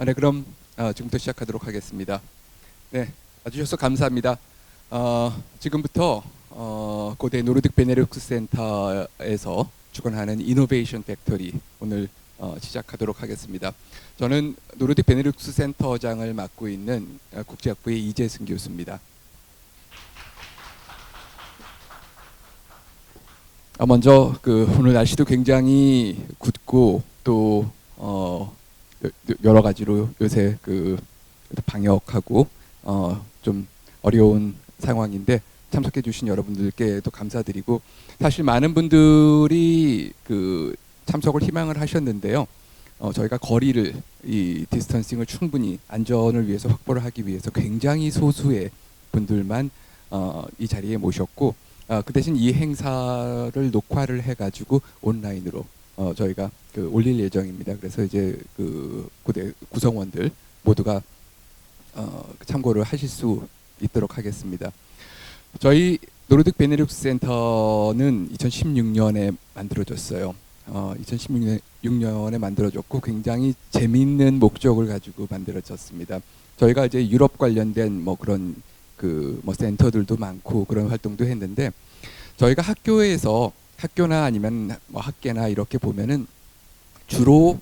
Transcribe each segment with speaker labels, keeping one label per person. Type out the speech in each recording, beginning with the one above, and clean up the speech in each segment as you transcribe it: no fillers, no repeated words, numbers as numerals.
Speaker 1: 네, 그럼 지금부터 시작하도록 하겠습니다. 네, 와주셔서 감사합니다. 지금부터 고대 노르딕 베네룩스 센터에서 주관하는 이노베이션 팩토리 오늘 시작하도록 하겠습니다. 저는 노르딕 베네룩스 센터장을 맡고 있는 국제학부의 이재승 교수입니다. 먼저 오늘 날씨도 굉장히 굿고 또 여러 가지로 요새 방역하고 좀 어려운 상황인데 참석해 주신 여러분들께도 감사드리고, 사실 많은 분들이 참석을 희망을 하셨는데요. 저희가 거리를 이 디스턴싱을 충분히 안전을 위해서 확보를 하기 위해서 굉장히 소수의 분들만 이 자리에 모셨고, 그 대신 이 행사를 녹화를 해가지고 온라인으로 저희가 올릴 예정입니다. 그래서 이제 고대 구성원들 모두가 참고를 하실 수 있도록 하겠습니다. 저희 노르딕 베네룩스 센터는 2016년에 만들어졌어요. 2016년에 만들어졌고 굉장히 재미있는 목적을 가지고 만들어졌습니다. 저희가 이제 유럽 관련된 그런 센터들도 많고 그런 활동도 했는데, 저희가 학교나 아니면 학계나 이렇게 보면은 주로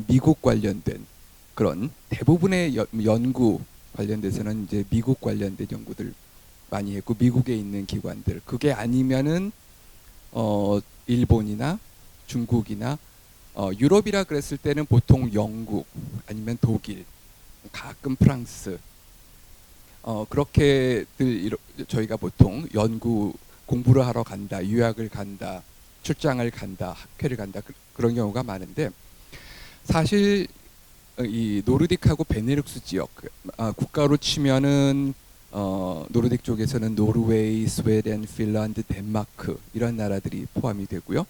Speaker 1: 미국 관련된 그런 대부분의 연구 관련돼서는 이제 미국 관련된 연구들 많이 했고, 미국에 있는 기관들, 그게 아니면은 일본이나 중국이나 유럽이라 그랬을 때는 보통 영국 아니면 독일, 가끔 프랑스, 그렇게들 저희가 보통 연구 공부를 하러 간다, 유학을 간다, 출장을 간다, 학회를 간다, 그런 경우가 많은데, 사실 이 노르딕하고 베네룩스 지역 국가로 치면은 노르딕 쪽에서는 노르웨이, 스웨덴, 핀란드, 덴마크 이런 나라들이 포함이 되고요.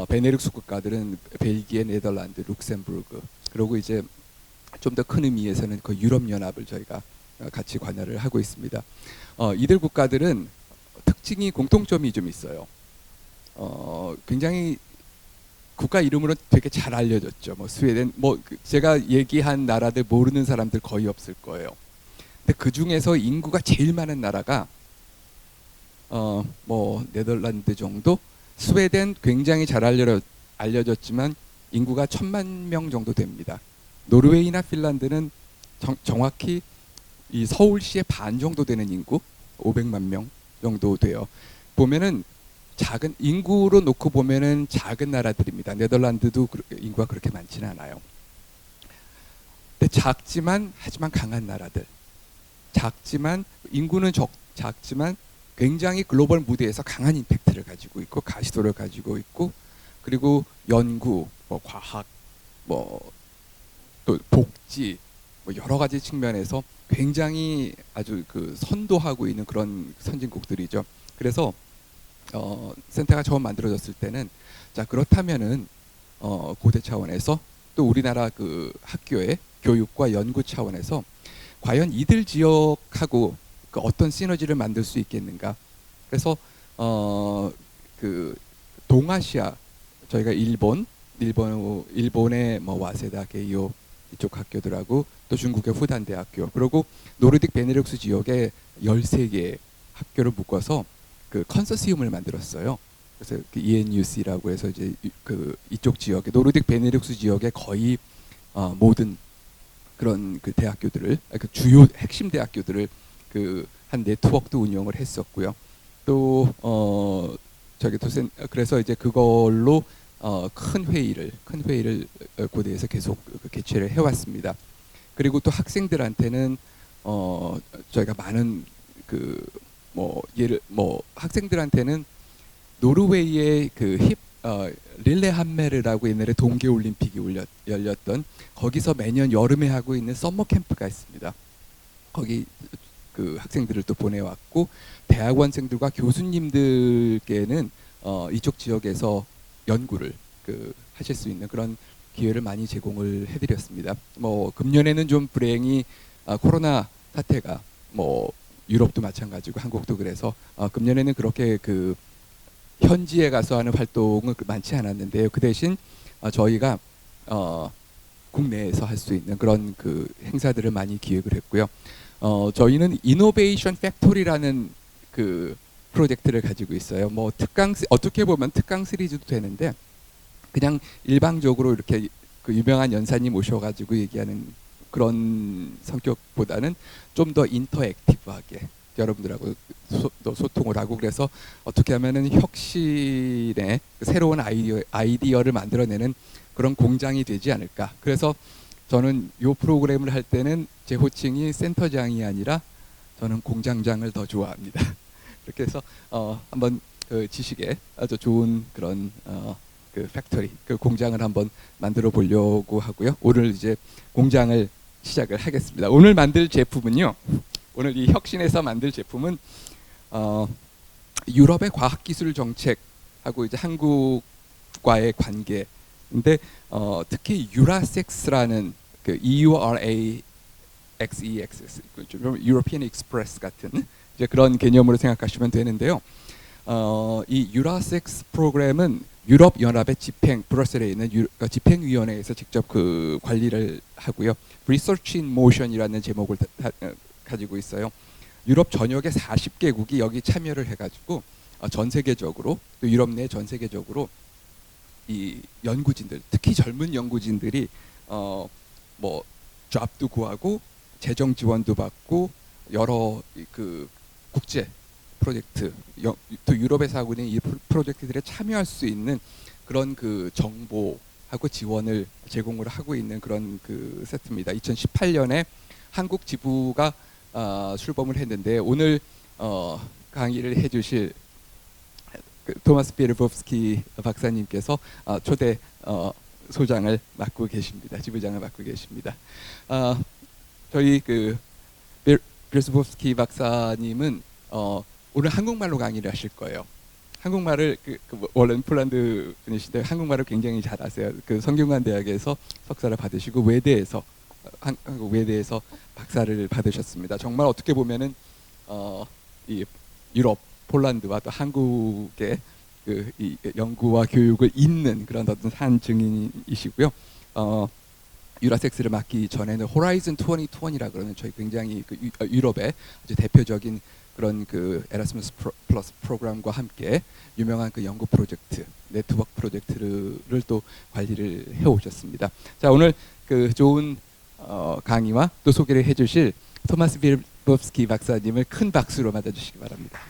Speaker 1: 베네룩스 국가들은 벨기에, 네덜란드, 룩셈부르크, 그리고 이제 좀 더 큰 의미에서는 유럽 연합을 저희가 같이 관여를 하고 있습니다. 이들 국가들은 특징이 공통점이 좀 있어요. 굉장히 국가 이름으로 되게 잘 알려졌죠. 스웨덴, 제가 얘기한 나라들 모르는 사람들 거의 없을 거예요. 근데 그 중에서 인구가 제일 많은 나라가 네덜란드 정도, 스웨덴 굉장히 잘 알려졌지만 인구가 1000만 명 정도 됩니다. 노르웨이나 핀란드는 정확히 이 서울시의 반 정도 되는 인구, 500만 명 정도 돼요. 보면은 작은 인구로 놓고 보면은 작은 나라들입니다. 네덜란드도 인구가 그렇게 많지는 않아요. 근데 작지만 하지만 강한 나라들, 작지만 인구는 작지만 굉장히 글로벌 무대에서 강한 임팩트를 가지고 있고 가시도를 가지고 있고, 그리고 연구, 과학, 또 복지, 여러 가지 측면에서 굉장히 아주 선도하고 있는 그런 선진국들이죠. 그래서 센터가 처음 만들어졌을 때는, 자 그렇다면은 고대 차원에서 또 우리나라 학교의 교육과 연구 차원에서 과연 이들 지역하고 어떤 시너지를 만들 수 있겠는가. 그래서 동아시아, 저희가 일본의 와세다, 게이오 이쪽 학교들하고 또 중국의 후단 대학교, 그리고 노르딕 베네룩스 지역의 13개 학교를 묶어서 컨소시움을 만들었어요. 그래서 ENUC라고 해서 이제 이쪽 지역의 노르딕 베네룩스 지역의 거의 모든 그런 대학교들을, 주요 핵심 대학교들을 한 네트워크도 운영을 했었고요. 또 그래서 이제 그걸로 큰 회의를 고대에서 계속 개최를 해왔습니다. 그리고 또 학생들한테는 저희가 많은 학생들한테는 노르웨이의 릴레함메르라고 옛날에 동계올림픽이 열렸던, 거기서 매년 여름에 하고 있는 서머 캠프가 있습니다. 거기 학생들을 또 보내왔고, 대학원생들과 교수님들께는 이쪽 지역에서 연구를 하실 수 있는 그런 기회를 많이 제공을 해드렸습니다. 금년에는 좀 불행히 코로나 사태가 유럽도 마찬가지고 한국도 그래서 금년에는 그렇게 현지에 가서 하는 활동은 많지 않았는데요. 그 대신 저희가 국내에서 할 수 있는 그런 그 행사들을 많이 기획을 했고요. 저희는 이노베이션 팩토리라는 그 프로젝트를 가지고 있어요. 뭐 어떻게 보면 특강 시리즈도 되는데 그냥 일방적으로 이렇게 그 유명한 연사님 오셔가지고 얘기하는 그런 성격보다는 좀 더 인터액티브하게 여러분들하고 소통을 하고, 그래서 어떻게 하면은 혁신의 새로운 아이디어를 만들어내는 그런 공장이 되지 않을까. 그래서 저는 이 프로그램을 할 때는 제 호칭이 센터장이 아니라 저는 공장장을 더 좋아합니다. 이렇게 해서 한번 그 지식에 아주 좋은 그런 그 팩토리, 그 공장을 한번 만들어 보려고 하고요. 오늘 이제 공장을 시작을 하겠습니다. 오늘 만들 제품은요. 오늘 이 혁신에서 만들 제품은 유럽의 과학기술 정책하고 이제 한국과의 관계인데 특히 유라섹스라는 그 EURAXEX, European Express 같은 이제 그런 개념으로 생각하시면 되는데요. 이 유라섹스 프로그램은 유럽 연합의 브뤼셀에 있는 집행위원회에서 직접 그 관리를 하고요. Research in Motion이라는 제목을 가지고 있어요. 유럽 전역의 40개국이 여기 참여를 해가지고 전 세계적으로, 또 유럽 내 전 세계적으로 이 연구진들, 특히 젊은 연구진들이 뭐 잡도 구하고 재정 지원도 받고 여러 그 국제 프로젝트, 또 유럽에서 하고 있는 이 프로젝트들에 참여할 수 있는 그런 그 정보하고 지원을 제공을 하고 있는 그런 그 세트입니다. 2018년에 한국 지부가 출범을 했는데 오늘 강의를 해주실 그 토마스 비르보프스키 박사님께서 초대 소장을 맡고 계십니다. 지부장을 맡고 계십니다. 저희 그 비르보프스키 박사님은 오늘 한국말로 강의를 하실 거예요. 한국말을 원래는 폴란드 분이신데 한국말을 굉장히 잘하세요. 그 성균관 대학에서 석사를 받으시고 외대에서 한국 외대에서 박사를 받으셨습니다. 정말 어떻게 보면은 이 유럽 폴란드와 또 한국의 그 이 연구와 교육을 잇는 그런 어떤 산 증인이시고요. 유라섹스를 맡기 전에는 호라이즌 2020이라 그러는 저희 굉장히 그 유럽의 아주 대표적인 그런 그 에라스무스 플러스 프로그램과 함께 유명한 그 연구 프로젝트, 네트워크 프로젝트를 또 관리를 해오셨습니다. 자, 오늘 그 좋은 강의와 또 소개를 해주실 토마스 비르보프스키 박사님을 큰 박수로 맞아주시기 바랍니다.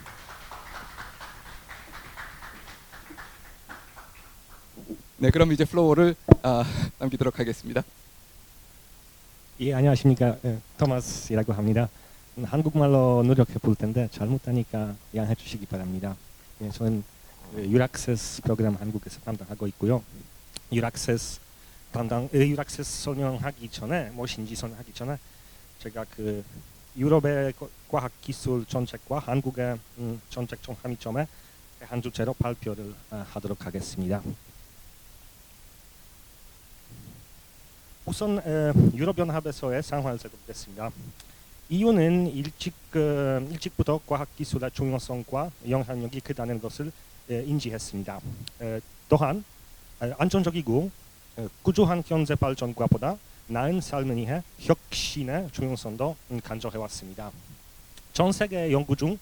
Speaker 1: 네, 그럼 이제 플로어를 넘기도록 하겠습니다.
Speaker 2: 예, 안녕하십니까. 토마스이라고 합니다. 한국말로 노력해 볼 텐데 잘못하니까 양해해 주시기 바랍니다. 예, 저는 유락세스 프로그램 한국에서 담당하고 있고요. 유락세스 설명하기 전에 무엇인지 설명하기 전에 제가 그 유럽의 과학기술 정책과 한국의 정책적 함의점에 한 주제로 발표를 하도록 하겠습니다. 우선 유럽연합에서의 상황을 살펴보겠습니다. 이유는 일찍부터 과학기술의 중요성과 영향력이 크다는 것을 인지했습니다. 또한 안정적이고 꾸준한 경제 발전과 보다 나은 삶을 위해 혁신의 중요성도 강조해왔습니다. 전 세계 연구 중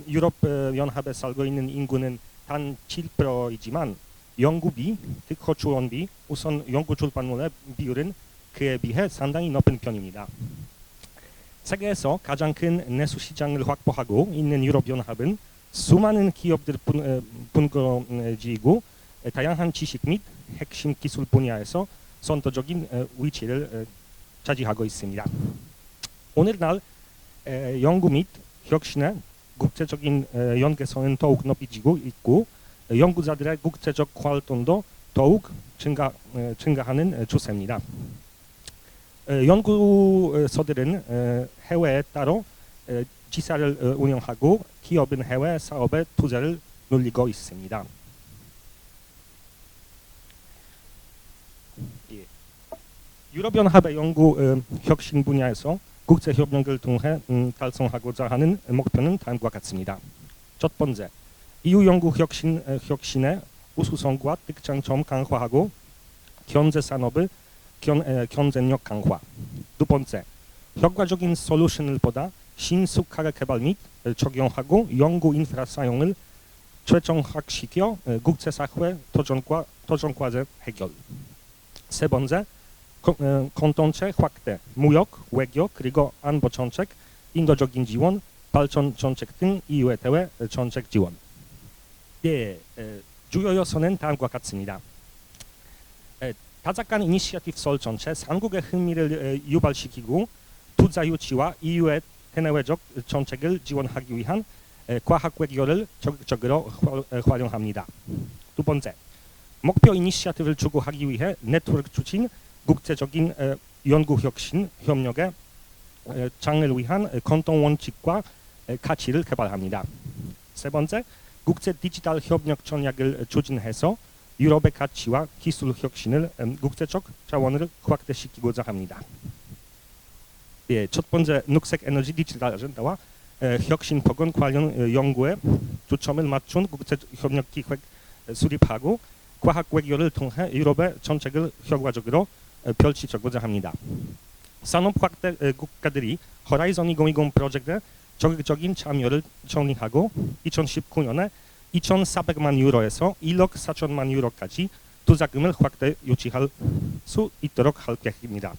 Speaker 2: 유럽연합에 살고 있는 인구는 단 7%이지만 연구비, 특허 지원비, 우선 연구 출판물의 비율은 그에 비해 상당히 높은 편입니다. 세계에서 가장 큰 내수 시장을 확보하고 있는 유럽연합은 수많은 기업들 분거지고 다양한 지식 및 핵심 기술 분야에서 선도적인 위치를 차지하고 있습니다. 오늘날 연구 및 혁신의 국제적인 연계성은 더욱 높아지고 있고 연구자들의 국제적 활동도 더욱 증가하는 추세입니다. 연구소들은 해외에 따로 지사를 운영하고 기업은 해외 사업에 투자를 늘리고 있습니다. 예. 유럽연합의 연구 혁신 분야에서 국제협력을 통해 달성하고자 하는 목표는 다음과 같습니다. 첫 번째, EU 연구 혁신의 우수성과 특장점 강화하고 경제 산업을 경쟁력 강화. 두 번째, 효과적인 솔루션을 보다 신속하게 개발 및 적용하고 연구 인프라 사용을 최적화시켜 국제사회 도전과제 해결. 세 번째, 공동체 확대, 무역, 외교, 그리고 안보 정책, 인도적인 지원, 발전 정책 등 이외 대외 정책 지원. 네, 주요 요소는 다음과 같습니다. 다작간 이니시어티브 설 전체 삼국의 흥미를 유발시키고 투자 유치와 이후의 대내외적 정책을 지원하기 위한 과학 외교를 적극적으로 활용합니다. 두 번째, 목표 이니시어티브를 추구하기 위해 네트워크 추진, 국제적인 연구 혁신 협력의 장을 위한 공동 원칙과 가치를 개발합니다. 세 번째, 국제 디지털 협력 전략을 추진해서 유럽의 가치와 기술 혁신을 국제적 자원을 확대시키고자 합니다. 예, 첫 번째, 녹색 에너지 디지털 아젠다와 혁신 보건 관련 연구에 초점을 맞춘 국제 협력 기획 수립하고 과학 외교를 통해 유럽의 정책을 효과적으로 펼치고자 합니다. 산업 확대 국가들이 호라이즌 2020 프로젝트에 적극적인 참여를 정리하고 2019년에 2,400만 유로에서 1억 4천만 유로까지 투자금을 확대 유치할 수 있도록 할 계획입니다.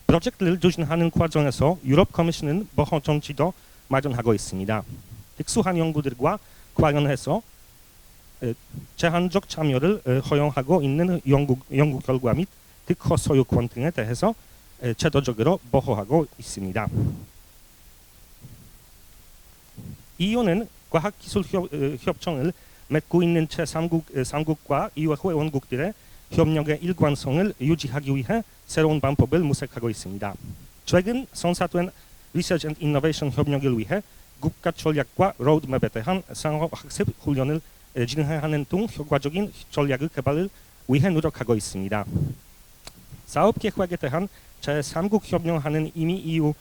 Speaker 2: 프로젝트를 추진하는 과정에서 유럽 커미션은 보호 정치도 마련하고 있습니다. 특수한 연구들과 관련해서 제한적 참여를 허용하고 있는 연구 결과 및 특허 소유권 등에 대해서 제도적으로 보호하고 있습니다. EU는 과학기술 협정을 맺고 있는 제3국과 EU 회원국들의 협력의 일관성을 유지하기 위해 새로운 방법을 모색하고 있습니다. 최근 성사된 리서치 앤 이노베이션 협력을 위해 국가 전략과 로드맵에 대한 상호 학습 훈련을 진행하는 등 효과적인 전략 개발을 위해 노력하고 있습니다. 사업 계획에 대한 제3국 협력하는 이미 EU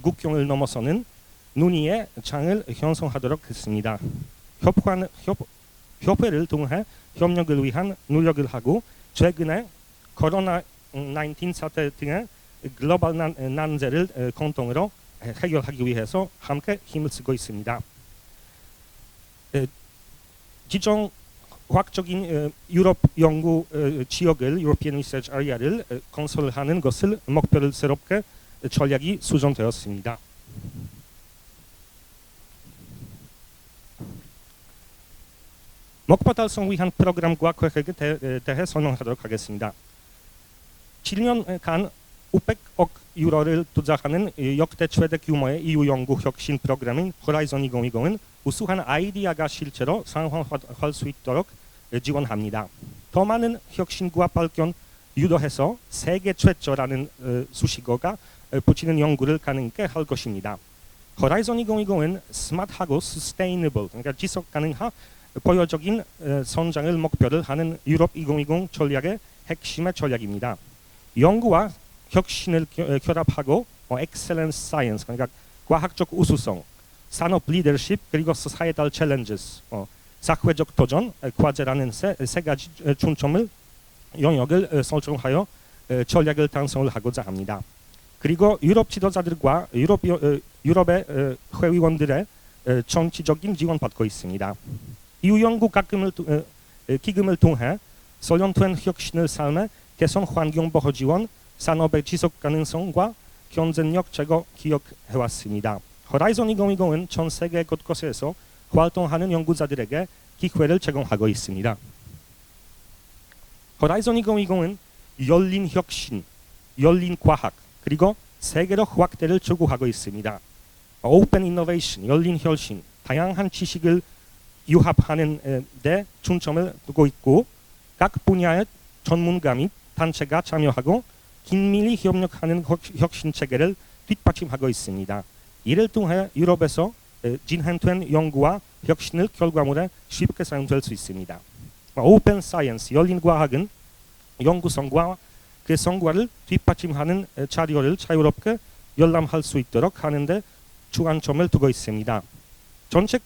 Speaker 2: 국경을 넘어서는 논의의 장을 형성하도록 했습니다. 협회를 통해 협력을 위한 노력을 하고 최근에 코로나19 사태 등의 글로벌 난제를 공동으로 해결하기 위해서 함께 힘을 쓰고 있습니다. 지정 과학적인 유럽 연구 지역을 European Research Area를 건설하는 것을 목표를 새롭게 전략이 수정되었습니다. 목표 달성 위한 프로그램과 계획에 대해 설명하도록 하겠습니다. 7년간 500억 유로를 투자하는 역대 최대 규모의 EU 연구 혁신 프로그램인 호라이즌 2020은 우수한 아이디어가 실제로 상황화할 수 있도록 지원합니다. 더 많은 혁신과 발견 유도해서 세계 최초라는 수식어가 붙이는 연구를 가능하게 할 것입니다. 호라이즌 2020은 스마트하고 sustainable, 그러니까 지속 가능한 보여적인 성장을 목표를 하는 유럽 2020 전략의 핵심의 전략입니다. 연구와 혁신을 결합하고 excellence science, 그러니까 과학적 우수성, 산업 리더십, 그리고 societal challenges, 사회적 도전, 과제라는 세 가지 중점을 영역을 설정하여 전략을 달성을 하고자 합니다. 그리고 유럽 지도자들과 유럽의 회의원들의 정치적인 지원받고 있습니다. EU 연구 기금을 통해 설련된 혁신을 삶에 개선 환경 보호 지원, 산업의 지속 가능성과 경쟁력 제고 기억해왔습니다. 호라이즌 2020은 전 세계 곳곳에서 활동하는 연구자들에게 기회를 제공하고 있습니다. 호라이즌 2020은 열린 혁신, 열린 과학, 그리고 세계로 확대를 추구하고 있습니다. 오픈 이노베이션, 열린 혁신, 다양한 지식을 융합하는 데 중점을 두고 있고 각 분야의 전문가 및 단체가 참여하고 긴밀히 협력하는 혁신 체계를 뒷받침하고 있습니다. 이를 통해 유럽에서 진행된 연구와 혁신의 결과물에 쉽게 사용될 수 있습니다. 오pen 사이언스, 열린 과학은 연구성과 그 성과를 뒷받침하는 자료를 자유롭게 열람할 수 있도록 하는데 주안점을 두고 있습니다. 정책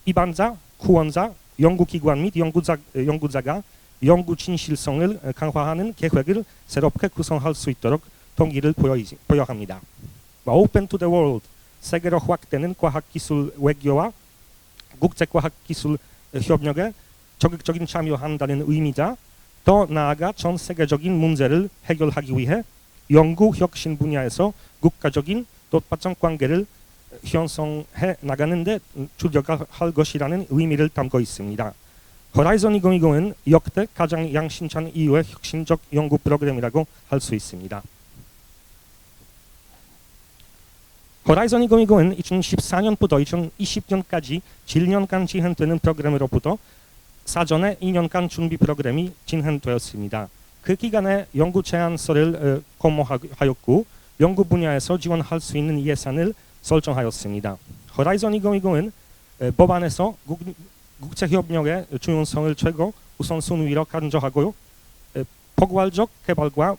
Speaker 2: 입안자, 후원자, 연구기관 및 연구자가 연구 진실성을 강화하는 계획을 새롭게 구성할 수 있도록 동기를 보여야 합니다. Open to the world, 세계로 확대는 과학기술 외교와 국제과학기술 협력에 적극적인 참여한다는 의미자, 더 나아가 전 세계적인 문제를 해결하기 위해 연구 혁신 분야에서 국가적인 뜻밖의 관계를 형성해 나가는 데 주력할 것이라는 의미를 담고 있습니다. 호라이즌 2020은 역대 가장 양심찬 이후의 혁신적 연구 프로그램이라고 할 수 있습니다. 호라이즌 2020은 2014년부터 2020년까지 7년간 진행되는 프로그램으로부터 사전에 2년간 준비 프로그램이 진행되었습니다. 그 기간에 연구 제안서를 공모하였고 연구 분야에서 지원할 수 있는 예산을 설정하였습니다. 호라이즌 2020은 법안에서 국제협력의 중요성을 최고 우선순위로 강조하고 포괄적 개발과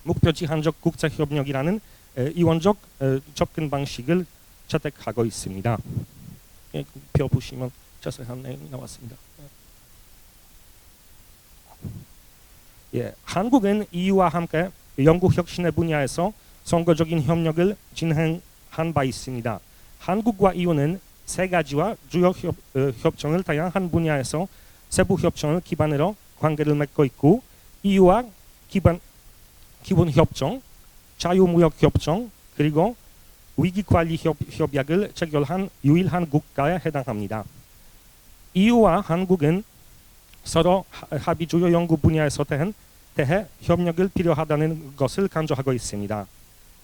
Speaker 2: 목표지향적 국제협력이라는 이원적 접근 방식을 채택하고 있습니다. 표 보시면 자세한 내용이 나왔습니다. 한국은 EU와 함께 연구 혁신의 분야에서 선거적인 협력을 진행한 바 있습니다. 한국과 EU는 세 가지와 주요 협정을 다양한 분야에서 세부 협정을 기반으로 관계를 맺고 있고 EU와 기본 협정, 자유무역 협정 그리고 위기관리 협약을 체결한 유일한 국가에 해당합니다. EU와 한국은 서로 합의 주요 연구 분야에서 대해 협력을 필요하다는 것을 강조하고 있습니다.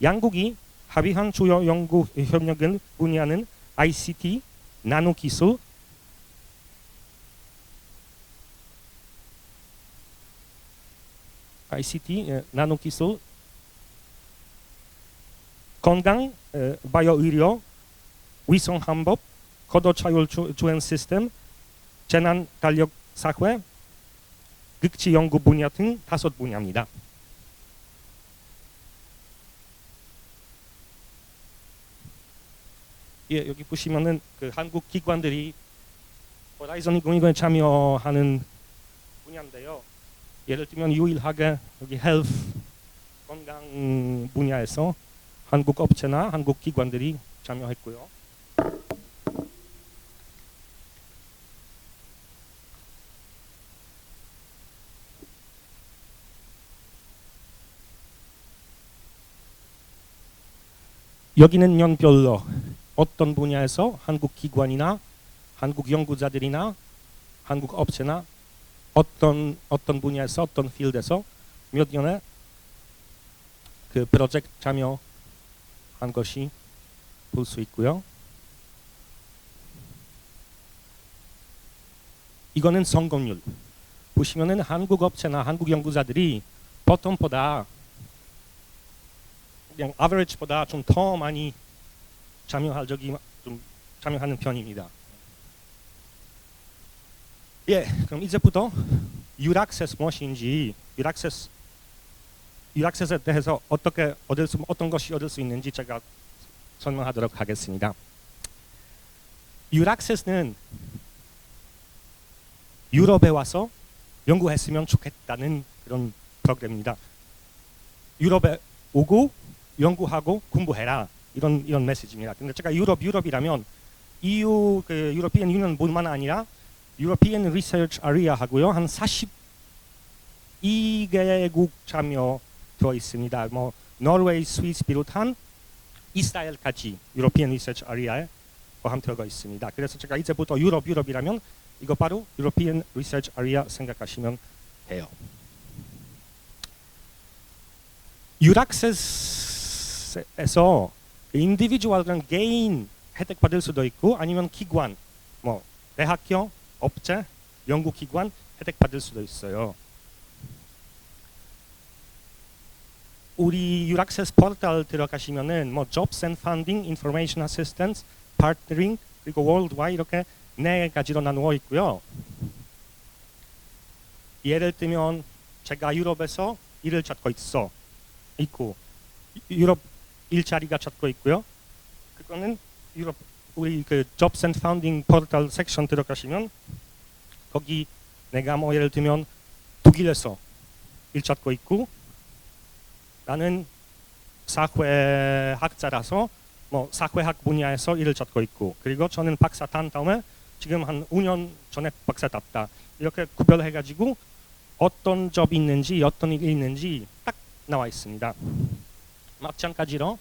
Speaker 2: 양국이 합의한 주요 연구 협력 분야는 ICT, 나노기술, 건강, 바이오의료, 위성항법, 고도차율 주행 시스템, 재난탄력 사회, 극지 연구 분야 등 5분야입니다. 여기 보시면은 그 한국 기관들이 호라이즌 2020에 참여하는 분야인데요. 예를 들면 유일하게 여기 헬스, 건강 분야에서 한국 업체나 한국 기관들이 참여했고요. 여기는 연별로 어떤 분야에서 한국 기관이나 한국 연구자들이나 한국 업체나 어떤 분야에서 어떤 필드에서 몇 년에 그 프로젝트 참여한 것이 볼 수 있고요. 이거는 성공률. 보시면은 한국 업체나 한국 연구자들이 보통보다 그냥 average,보다 좀 더 많이 참여하는 편입니다. 그럼 이제부터 유락세스 무엇인지, 유락세스에 대해서 어떤 것이 얻을 수 있는지 제가 설명하도록 하겠습니다. 유락세스는 유럽에 와서 연구했으면 좋겠다는 그런 프로그램입니다. 유럽에 오고 연구하고 공부해라. 이런 메시지입니다. 근데 제가 유럽이라면 EU 그 유로피안 유니언뿐만 아니라 유로피안 리서치 아리아 하고요. 한 42개국 참여되어 있습니다. 뭐 노르웨이, 스위스 비롯한 이스라엘까지 유로피안 리서치 아리아에 포함되어 있습니다. 그래서 제가 이제부터 유럽이라면 이거 바로 유로피안 리서치 아리아 생각하시면 돼요. 유락세스에서 인디비주얼 개인 혜택 받을 수도 있고 아니면 기관, 뭐 대학교, 업체, 연구기관 혜택 받을 수도 있어요. 우리 유락세스 포털 들어가시면은 뭐 Jobs and Funding, Information Assistance, Partnering 그리고 Worldwide 이렇게 4가지로 나누어 있고요. 예를 들면 제가 유럽에서 일을 찾고 있고 유럽 일자리가 찾고 있고요. 그거는 유럽 우리 그 Jobs and Funding 포털 섹션 들어가시면 거기 내가 뭐 예를 들면 독일에서 일 찾고 있고 나는 사회학자라서 뭐 사회학 분야에서 일을 찾고 있고 그리고 저는 박사 딴 다음에 지금 한 5년 전에 박사 땄다. 이렇게 구별해가지고 어떤 잡이 있는지 어떤 일이 있는지 딱 나와 있습니다. 마찬가지로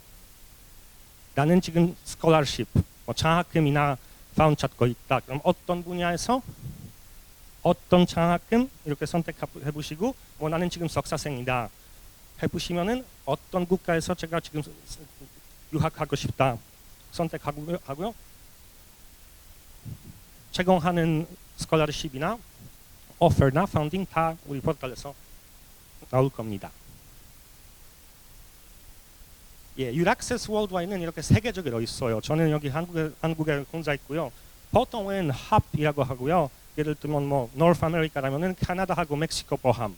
Speaker 2: 나는 지금 스콜라십, 뭐 장학금이나 파운 찾고 있다. 그럼 어떤 분야에서 어떤 장학금 이렇게 선택해 보시고 뭐 나는 지금 석사생이다 해보시면은 어떤 국가에서 제가 지금 유학하고 싶다 선택하고요. 제공하는 스콜라십이나 오퍼나 파운딩 다 우리 포털에서 나올 겁니다. 예, 유락세스 월드와이드는 이렇게 세계적으로 있어요. 저는 여기 한국에 혼자 있고요. 보통은 합이라고 하고요. 예를 들면 뭐 노스 아메리카라면은 캐나다하고 멕시코 포함.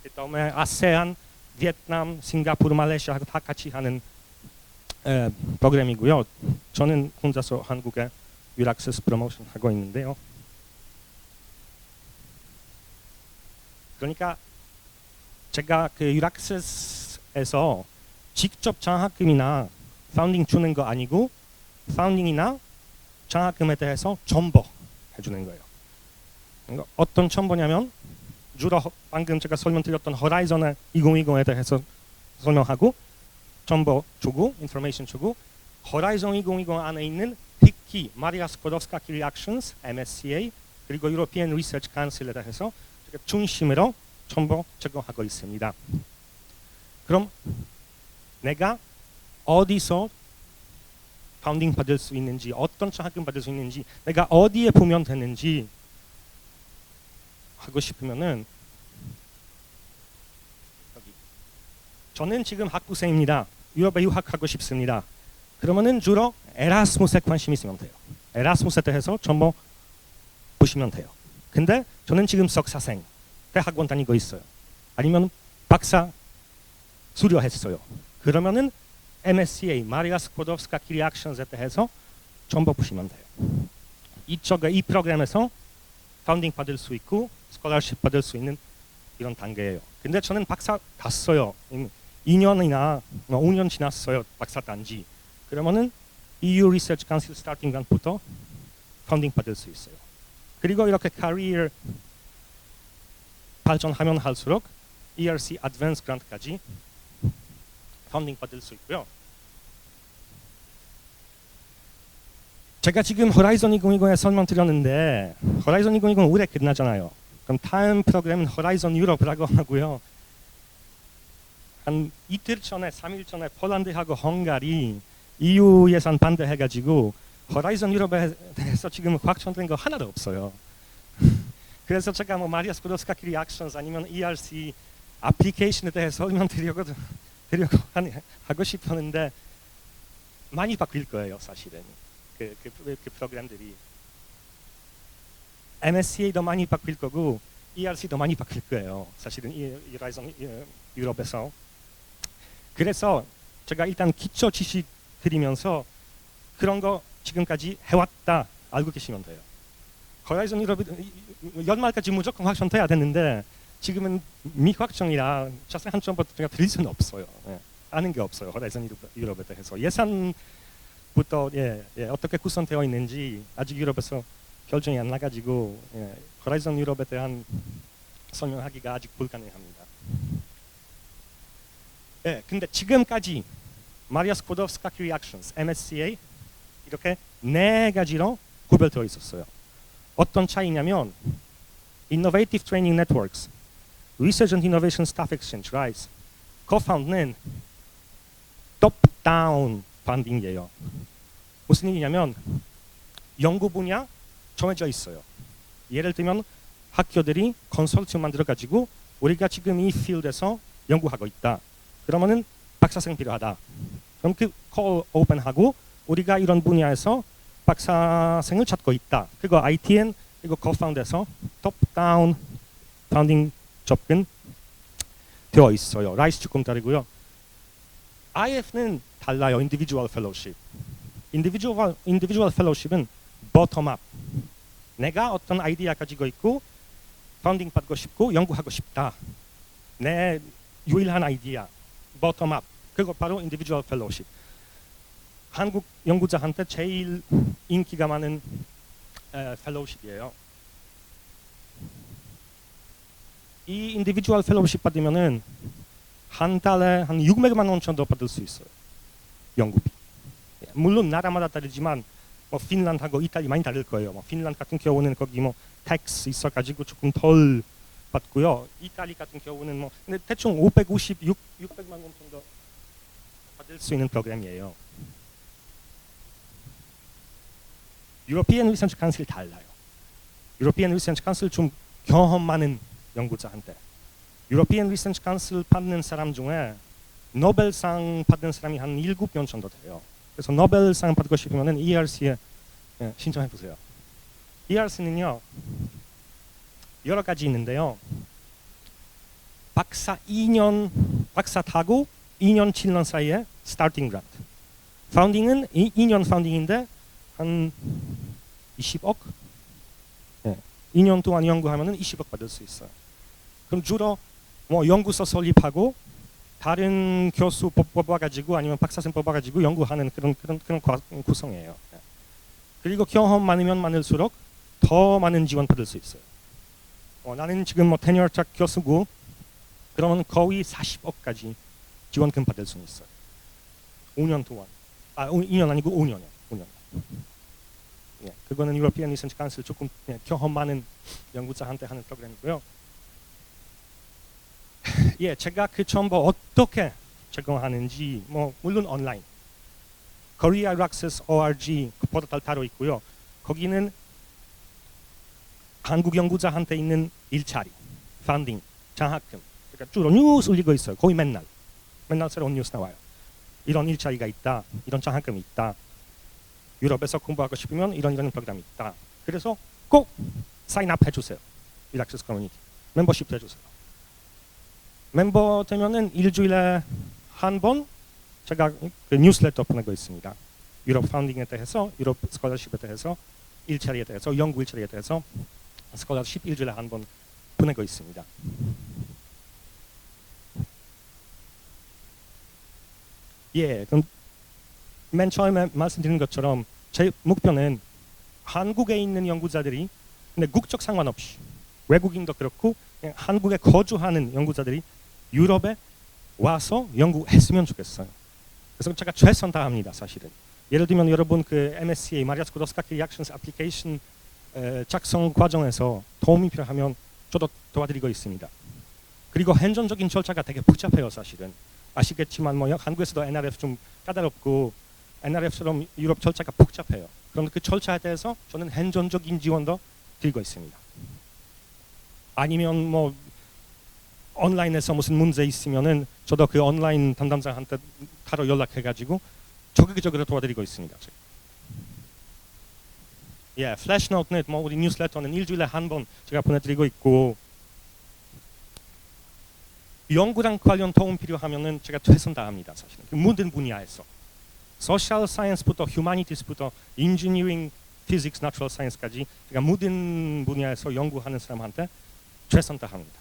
Speaker 2: 그다음에 아세안, 베트남, 싱가포르, 말레이시아하고 다 같이 하는 프로그램이고요. 저는 혼자서 한국에 유락세스 프로모션 하고 있는데요. 그러니까 제가 그 유락세스에서 직접 장학금이나 파운딩 주는 거 아니고 파운딩이나 장학금에 대해서 정보 해주는 거예요. 그러니까 어떤 정보냐면 주로 방금 제가 설명드렸던 호라이즌 2020에 대해서 설명하고 정보 주고 인포메이션 주고 호라이즌 2020 안에 있는 특히 마리아 스코도스카키 리액션스 MSCA 그리고 유로피안 리서치 카운슬에 대해서 제가 중심으로 정보 제공하고 있습니다. 그럼 내가 어디서 파운딩 받을 수 있는지 어떤 장학금 받을 수 있는지 내가 어디에 보면 되는지 하고 싶으면은 여기 저는 지금 학부생입니다. 유럽에 유학하고 싶습니다. 그러면은 주로 에라스무스에 관심 있으면 돼요. 에라스무스에 대해서 정보 보시면 돼요. 근데 저는 지금 석사생 대학원 다니고 있어요. 아니면 박사 수료했어요. 그러면은 MSCA 마리아 스코도스카키 리액션스에 대해서 정보 보시면 돼요. 이 프로그램에서 파운딩 받을 수 있고 스콜라십 받을 수 있는 이런 단계예요. 근데 저는 박사 갔어요. 2년이나 5년 지났어요. 박사 딴지. 그러면은 EU Research Council 스타팅 그란트부터 파운딩 받을 수 있어요. 그리고 이렇게 캐리어 발전하면 할수록 ERC Advanced 그란트까지 파운딩 받을 수 있고요. 제가 지금 호라이즌 2020에 설명드렸는데 호라이즌 2020은 올해 끝나잖아요. 그럼 다음 프로그램은 호라이즌 유럽이라고 하고요. 한 이틀 전에, 3일 전에 폴란드하고 헝가리 EU 예산 반대해가지고 호라이즌 유럽에 대해서 지금 확정된 거 하나도 없어요. 그래서 제가 뭐 마리아 스코도스카키 리액션스 아니면 ERC 애플리케이션에 대해서 설명드리려고 하고 싶었는데 많이 바뀔 거예요, 사실은. 그 프로그램들이 MSCA도 많이 바뀔 거고 ERC도 많이 바뀔 거예요. 사실은 호라이즌 유럽에서. 그래서 제가 일단 기초 지식 드리면서 그런 거 지금까지 해왔다 알고 계시면 돼요. 호라이즌 유럽이 연말까지 무조건 확정돼야 되는데 지금은 미확정이라 자세한 정보도 제가 드릴 수는 없어요. 예, 아는 게 없어요. 호라이즌 유럽에 대해서 예산부터 어떻게 구성되어 있는지 아직 유럽에서 결정이 안 나가지고 호라이즌 유럽에 대한 설명하기가 아직 불가능합니다. 근데 지금까지 마리아 스코도스카키 리액션스 MSCA 이렇게 4가지로 구별되어 있었어요. 어떤 차이냐면 Innovative Training Networks, Research and Innovation Staff Exchange, RISE, Co-Found는 top-down 펀딩이에요. 무슨 얘기냐면 연구 분야 정해져 있어요. 예를 들면 학교들이 컨소르티엄 만들어가지고 우리가 지금 이 필드에서 연구하고 있다. 그러면은 박사생 필요하다. 그럼 그 콜 오픈하고 우리가 이런 분야에서 박사생을 찾고 있다. 그리고 ITN 그리고 co-found에서 top-down 파운딩 접근 되어 있어요. 라이스 조금 다르고요. IF는 달라요. Individual Fellowship. Individual Fellowship은 bottom-up. 내가 어떤 아이디어 가지고 있고 펀딩 받고 싶고 연구하고 싶다. 내 유일한 아이디어, bottom-up. 그거 바로 individual fellowship. 한국 연구자한테 제일 인기가 많은 fellowship이에요. 이 individual fellowship 받으면은 한 달에 한 600만 원 정도 받을 수 있어요. 연구비. 물론 나라마다 다르지만 뭐 핀란드하고 이탈리 많이 다를 거예요. 뭐 핀란드 같은 경우는 거기 뭐 텍스 있어가지고 조금 덜 받고요. 이탈리 같은 경우는 뭐 근데 대충 600만 원 정도 받을 수 있는 프로그램이에요. 유로피안 리서치 카운슬이 달라요. 유로피안 리서치 카운슬 좀 경험 많은 연구자한테. 유로피안 리서치 카운슬 받는 사람 중에 노벨상 받은 사람이 한 7명 정도 돼요. 그래서 노벨상 받고 싶으면 ERC에 신청해 보세요. ERC는요 여러 가지 있는데요. 박사 타고 2년 7년 사이에 스타팅 그란트. 파운딩은 2년 파운딩인데 한 20억? 2년 동안 연구하면은 20억 받을 수 있어요. 그럼 주로 뭐 연구소 설립하고 다른 교수 뽑아가지고 아니면 박사생 뽑아가지고 연구하는 그런 구성이에요. 그리고 경험 많으면 많을수록 더 많은 지원 받을 수 있어요. 나는 지금 뭐 테니어트랙 교수고 그러면 거의 40억까지 지원금 받을 수 있어요. 5년 동안. 2년 아니고 5년이요. 5년. 예, 그거는 유로피안 리서치 카운슬 조금 경험 많은 연구자한테 하는 프로그램이고요. 예, 제가 그 정보 어떻게 제공하는지 뭐 물론 온라인. Korea Access ORG 그 포털 따로 있고요. 거기는 한국 연구자한테 있는 일자리, 펀딩, 장학금. 그러니까 주로 뉴스 올리고 있어요. 거의 맨날 새로운 뉴스 나와요. 이런 일자리가 있다, 이런 장학금이 있다. 유럽에서 공부하고 싶으면 이런 프로그램이 있다. 그래서 꼭 사인업 해주세요. 유락세스 커뮤니티 멤버십 해주세요. 멤버 되면은 일주일에 한 번 제가 그 뉴스레터 보내고 있습니다. 유럽 파운딩에 대해서, 유럽 스콜러십에 대해서, 일자리에 대해서, 연구 일자리에 대해서 스콜러십 일주일에 한 번 보내고 있습니다. 예, 그럼 맨 처음에 말씀드린 것처럼 제 목표는 한국에 있는 연구자들이 근데 국적 상관없이 외국인도 그렇고 그냥 한국에 거주하는 연구자들이 유럽에 와서 연구했으면 좋겠어요. 그래서 제가 최선 다합니다, 사실은. 예를 들면 여러분 그 MSCA 마리아 스코더스카키 리액션스 애플리케이션 작성 과정에서 도움이 필요하면 저도 도와드리고 있습니다. 그리고 행정적인 절차가 되게 복잡해요, 사실은. 아시겠지만 뭐 한국에서도 NRF 좀 까다롭고 NRF처럼 유럽 절차가 복잡해요. 그럼 그 절차에 대해서 저는 행정적인 지원도 드리고 있습니다. 아니면 뭐 온라인에서 무슨 문제 있으면은 저도 그 온라인 담당자한테 바로 연락해가지고 적극적으로 도와드리고 있습니다. 예, 플래시노트, 뭐 우리 뉴스레터는 일주일에 한 번 제가 보내드리고 있고 연구랑 관련 도움 필요하면은 제가 최선 다합니다, 사실은. 그 모든 분야에서 소셜 사이언스부터 휴머니티스부터 인지니어링, 피직스, 내추럴 사이언스까지 제가 모든 분야에서 연구하는 사람한테 최선 다합니다.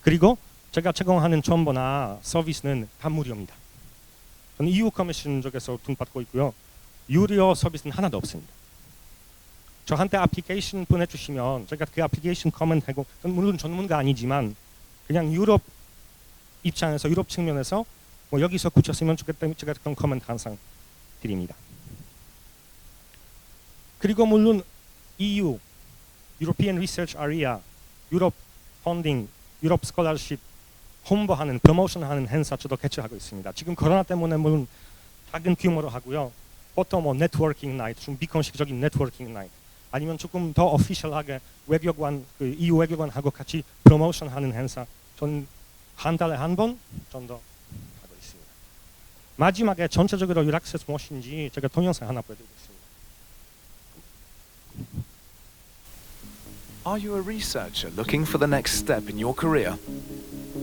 Speaker 2: 그리고 제가 제공하는 정보나 서비스는 다 무료입니다. 저는 EU 커미션 쪽에서 돈 받고 있고요. 유료 서비스는 하나도 없습니다. 저한테 애플리케이션 보내주시면 제가 그 애플리케이션 커멘트하고 물론 전문가 아니지만 그냥 유럽 입장에서 유럽 측면에서 뭐 여기서 고쳤으면 좋겠다 제가 그런 커멘트 항상 드립니다. 그리고 물론 EU, European Research Area, 유럽 펀딩, 유럽 스콜러십 홍보하는, 프로모션하는 행사 저도 개최하고 있습니다. 지금 코로나 때문에 물론 작은 규모로 하고요. 보통 뭐 네트워킹 나이트, 좀 비공식적인 네트워킹 나이트, 아니면 조금 더 오피셜하게 외교관, 그 EU 외교관하고 같이 프로모션하는 행사, 전 한 달에 한 번 정도 하고 있습니다. 마지막에 전체적으로 유락세스 무엇인지 제가 동영상 하나 보여드리겠습니다.
Speaker 3: Are you a researcher looking for the next step in your career?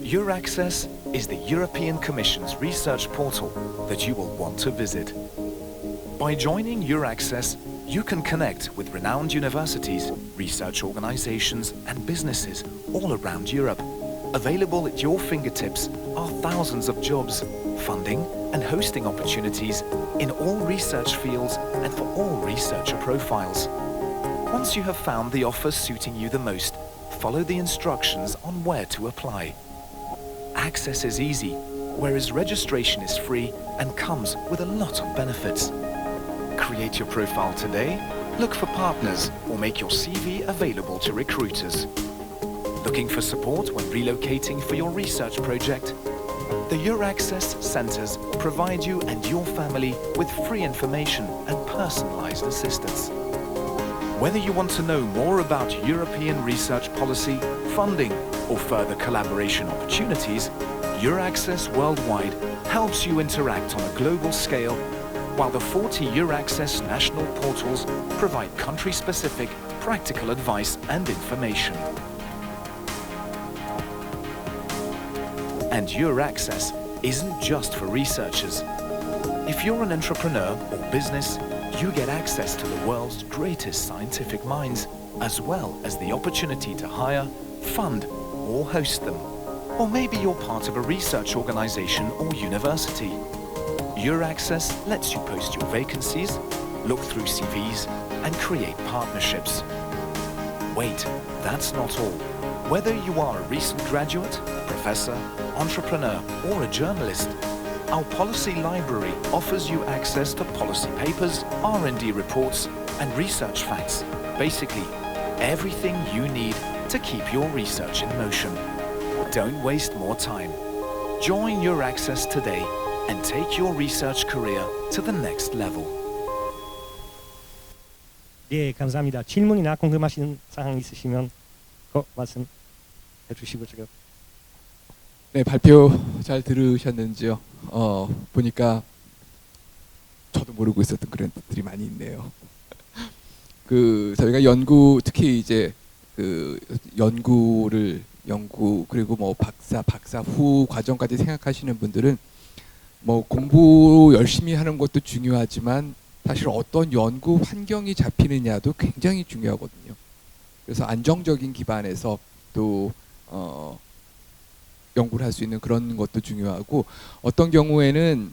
Speaker 3: Euraccess is the European Commission's research portal that you will want to visit. By joining Euraccess, You can connect with renowned universities, research organizations, and businesses all around Europe. Available at your fingertips are thousands of jobs, funding, and hosting opportunities in all research fields and for all researcher profiles. Once you have found the offer suiting you the most, follow the instructions on where to apply. Access is easy, whereas registration is free and comes with a lot of benefits. Create your profile today, look for partners, or make your CV available to recruiters. Looking for support when relocating for your research project? The Euraccess centers provide you and your family with free information and personalized assistance. Whether you want to know more about European research policy, funding, or further collaboration opportunities, Euraccess Worldwide helps you interact on a global scale, while the 40 Euraccess national portals provide country-specific practical advice and information. And Euraccess isn't just for researchers. If you're an entrepreneur or business, you get access to the world's greatest scientific minds, as well as the opportunity to hire, fund, or host them. Or maybe you're part of a research organization or university. Euraccess lets you post your vacancies, look through CVs, and create partnerships. Wait, that's not all. Whether you are a recent graduate, professor, entrepreneur, or a journalist, our policy library offers you access to policy papers, R&D reports, and research facts. Basically, everything you need to keep your research in motion. Don't waste more time. Join Euraccess today and take your research career to the next level.
Speaker 2: 예, 감사합니다. 질문이나 궁금하신 사항 있으시면 말씀해 주시고 제가.
Speaker 1: 네, 발표 잘 들으셨는지요? 보니까 저도 모르고 있었던 그랜트들이 많이 있네요. 저희가 특히 이제 연구 그리고 뭐 박사 후 과정까지 생각하시는 분들은 뭐 공부 열심히 하는 것도 중요하지만 사실 어떤 연구 환경이 잡히느냐도 굉장히 중요하거든요. 그래서 안정적인 기반에서 또 연구를 할 수 있는 그런 것도 중요하고, 어떤 경우에는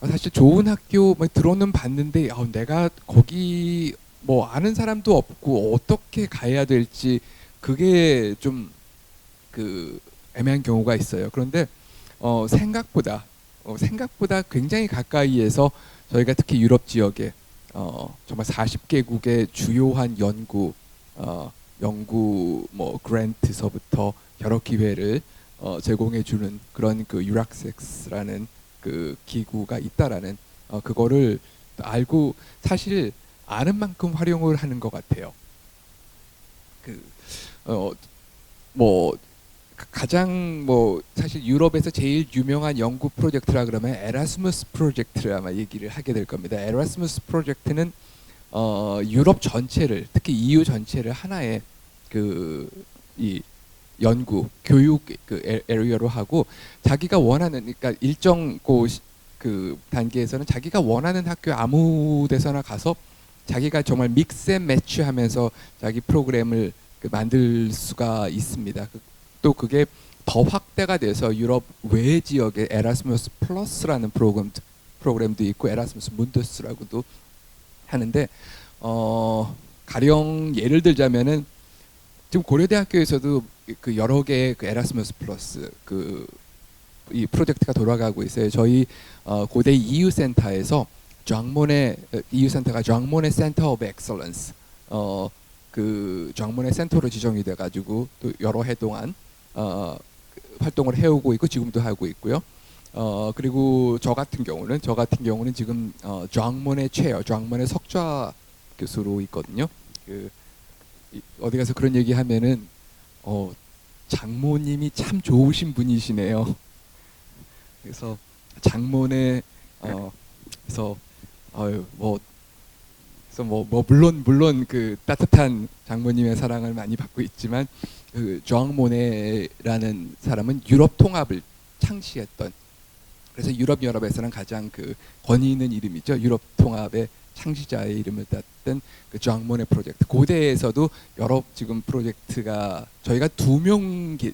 Speaker 1: 사실 좋은 학교 들어는 봤는데 내가 거기 뭐 아는 사람도 없고 어떻게 가야 될지 그게 좀 애매한 경우가 있어요. 그런데 생각보다 굉장히 가까이에서 저희가 특히 유럽 지역에 정말 40개국의 주요한 연구 뭐 그랜트서부터 여러 기회를 제공해 주는 그런 유락섹스라는 기구가 있다라는 그거를 알고 사실 아는 만큼 활용을 하는 것 같아요. 가장 사실 유럽에서 제일 유명한 연구 프로젝트라 그러면 에라스무스 프로젝트를 아마 얘기를 하게 될 겁니다. 에라스무스 프로젝트는 유럽 전체를, 특히 EU 전체를 하나의 이 연구, 교육 에리어로 하고, 자기가 원하는, 그러니까 일정 단계에서는 자기가 원하는 학교 아무 데서나 가서 자기가 정말 믹스 앤 매치하면서 자기 프로그램을 만들 수가 있습니다. 또 그게 더 확대가 돼서 유럽 외 지역에 에라스무스 플러스라는 프로그램도 있고 에라스무스 문더스라고도 하는데, 가령 예를 들자면은 지금 고려대학교에서도 여러 개의 에라스무스 플러스 이 프로젝트가 돌아가고 있어요. 저희 고대 EU 센터에서 EU 센터가 장모네 센터 오브 엑셀런스, 장모네 센터로 지정이 돼가지고 또 여러 해 동안 활동을 해오고 있고 지금도 하고 있고요. 그리고 저 같은 경우는 지금 장모네 체어, 장모네 석좌 교수로 있거든요. 어디 가서 그런 얘기 하면은 장모님이 참 좋으신 분이시네요. 그래서 장모네 물론 따뜻한 장모님의 사랑을 많이 받고 있지만 장모네라는 사람은 유럽 통합을 창시했던 그래서 유럽 연합에서는 가장 그 권위 있는 이름이죠. 유럽 통합의 창시자의 이름을 땄던 그 장모네 프로젝트. 고대에서도 여러 지금 프로젝트가 저희가 2명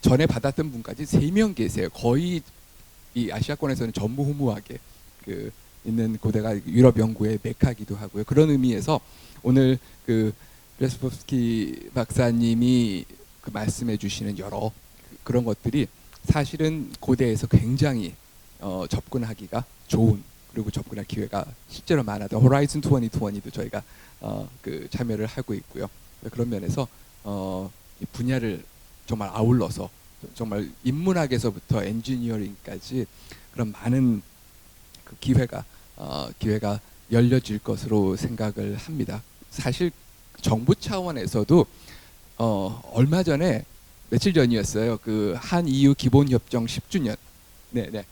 Speaker 1: 전에 받았던 분까지 3명 계세요. 거의 이 아시아권에서는 전무후무하게 그 있는 고대가 유럽 연구의 메카기도 하고요. 그런 의미에서 오늘 그 레스포스키 박사님이 그 말씀해 주시는 여러 그런 것들이 사실은 고대에서 굉장히 접근하기가 좋은, 그리고 접근할 기회가 실제로 많았던 호라이즌 2020도 저희가 그 참여를 하고 있고요. 그런 면에서 이 분야를 정말 아울러서 정말 인문학에서부터 엔지니어링까지 그런 많은 그 기회가 열려질 것으로 생각을 합니다. 사실 정부 차원에서도 얼마 전에 며칠 전이었어요. 그 한 EU 기본 협정 10주년. 네네.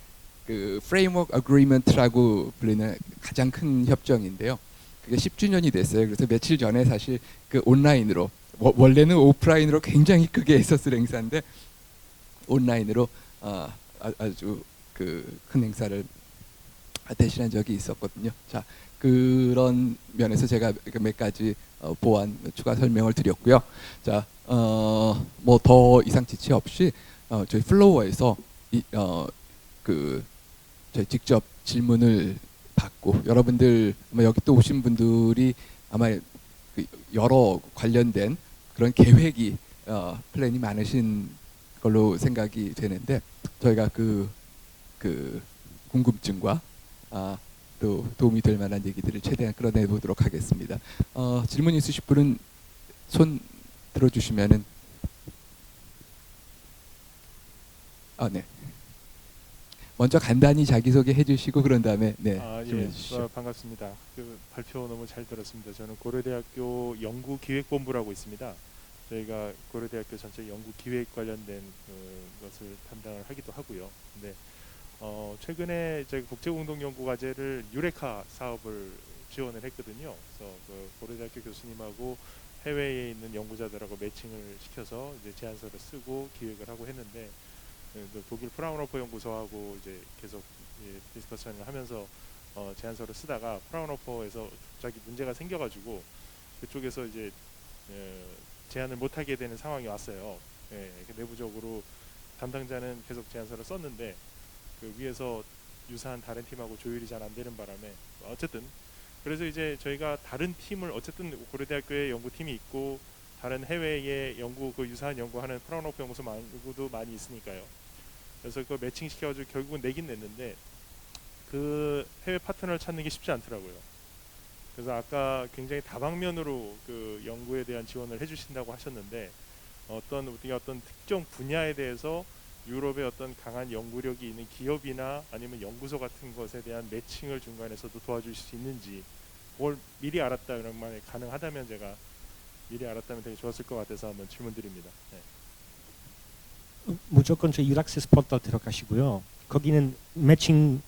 Speaker 1: 그 Framework Agreement라고 불리는 가장 큰 협정인데요. 그게 10주년이 됐어요. 그래서 며칠 전에 사실 그 온라인으로, 원래는 오프라인으로 굉장히 크게 했었을 행사인데 온라인으로 아주 그 큰 행사를 대신한 적이 있었거든요. 자, 그런 면에서 제가 몇 가지 보완 추가 설명을 드렸고요. 자, 뭐 더 이상 지체 없이 저희 플로어에서 그 저희 직접 질문을 받고, 여러분들 아마 여기 또 오신 분들이 아마 그 여러 관련된 그런 계획이 플랜이 많으신 걸로 생각이 되는데, 저희가 그 궁금증과 또 도움이 될 만한 얘기들을 최대한 끌어내 보도록 하겠습니다. 질문 있으실 분은 손 들어주시면은. 네. 먼저 간단히 자기소개 해주시고 그런 다음에 질문해
Speaker 4: 예,
Speaker 1: 주시죠.
Speaker 4: 반갑습니다. 그 발표 너무 잘 들었습니다. 저는 고려대학교 연구기획본부라고 있습니다. 저희가 고려대학교 전체 연구기획 관련된 것을 담당을 하기도 하고요. 근데 최근에 저희 국제공동연구과제를 유레카 사업을 지원을 했거든요. 그래서 그 고려대학교 교수님하고 해외에 있는 연구자들하고 매칭을 시켜서 이제 제안서를 쓰고 기획을 하고 했는데, 독일 프라운호퍼 연구소하고 이제 계속 디스커션을 하면서 제안서를 쓰다가 프라운호퍼에서 갑자기 문제가 생겨가지고 그쪽에서 이제 제안을 못하게 되는 상황이 왔어요. 내부적으로 담당자는 계속 제안서를 썼는데 그 위에서 유사한 다른 팀하고 조율이 잘 안 되는 바람에 어쨌든 그래서 이제 저희가 다른 팀을, 어쨌든 고려대학교에 연구팀이 있고 다른 해외의 연구, 그 유사한 연구하는 프라운호퍼 연구소 말고도 많이 있으니까요. 그래서 그걸 매칭시켜가지고 결국은 내긴 냈는데 그 해외 파트너를 찾는 게 쉽지 않더라고요. 그래서 아까 굉장히 다방면으로 그 연구에 대한 지원을 해주신다고 하셨는데 어떤 특정 분야에 대해서 유럽의 어떤 강한 연구력이 있는 기업이나 아니면 연구소 같은 것에 대한 매칭을 중간에서도 도와줄 수 있는지, 그걸 미리 알았다 이런 말에 가능하다면 제가 미리 알았다면 되게 좋았을 것 같아서 한번 질문드립니다.
Speaker 2: 무조건 제 유락세스 포털 들어가시고요. 거기는 매칭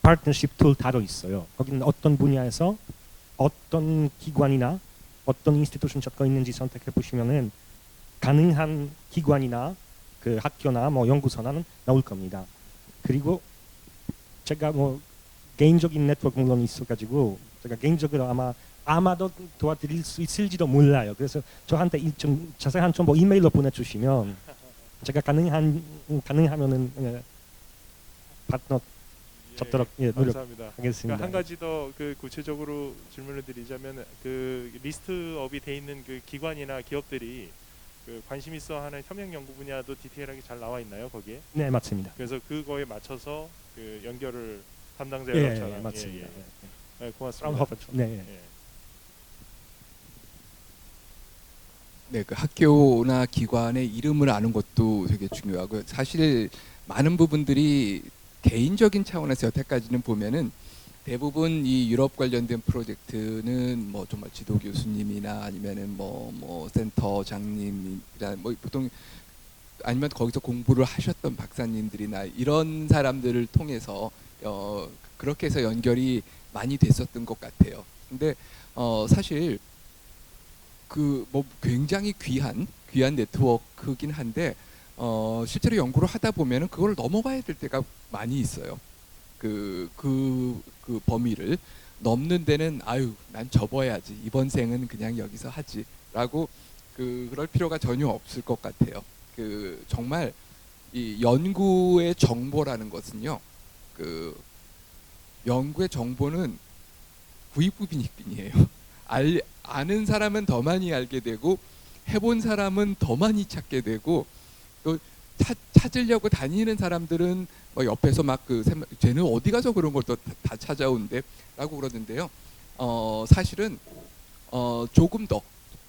Speaker 2: 파트너십 툴 따로 있어요. 거기는 어떤 분야에서 어떤 기관이나 어떤 인스티튜션 적혀 있는지 선택해 보시면은 가능한 기관이나 그 학교나 뭐 연구소나 나올 겁니다. 그리고 제가 뭐 개인적인 네트워크 물론 있어가지고 제가 개인적으로 아마도 도와드릴 수 있을지도 몰라요. 그래서 저한테 좀 자세한 정보 이메일로 보내주시면 제가 가능하면은 파트너 잡도록
Speaker 4: 감사합니다.
Speaker 2: 노력하겠습니다.
Speaker 4: 그러니까 한 가지 더 그 구체적으로 질문을 드리자면 그 리스트업이 돼 있는 그 기관이나 기업들이 그 관심 있어하는 협력 연구 분야도 디테일하게 잘 나와 있나요 거기에?
Speaker 2: 네, 맞습니다.
Speaker 4: 그래서 그거에 맞춰서 그 연결을 담당자
Speaker 2: 예,
Speaker 4: 연락처랑
Speaker 2: 맞습니다.
Speaker 4: 네, 고맙습니다.
Speaker 2: 프라운호퍼. 네.
Speaker 1: 네, 그 학교나 기관의 이름을 아는 것도 되게 중요하고요. 사실 많은 부분들이 개인적인 차원에서 여태까지는 보면은 대부분 이 유럽 관련된 프로젝트는 뭐 정말 지도 교수님이나 아니면은 뭐 센터장님이나 뭐 보통 아니면 거기서 공부를 하셨던 박사님들이나 이런 사람들을 통해서 그렇게 해서 연결이 많이 됐었던 것 같아요. 근데 사실 그 뭐 굉장히 귀한 네트워크긴 한데 실제로 연구를 하다 보면은 그걸 넘어가야 될 때가 많이 있어요. 그 범위를 넘는 데는 아유 난 접어야지 이번 생은 그냥 여기서 하지라고 그럴 필요가 전혀 없을 것 같아요. 정말 이 연구의 정보라는 것은요. 연구의 정보는 구입구빈이에요. 아는 사람은 더 많이 알게 되고 해본 사람은 더 많이 찾게 되고 또 찾으려고 다니는 사람들은 뭐 옆에서 막 쟤는 어디 가서 그런 걸 또 다 찾아온대라고 그러는데요. 사실은 조금 더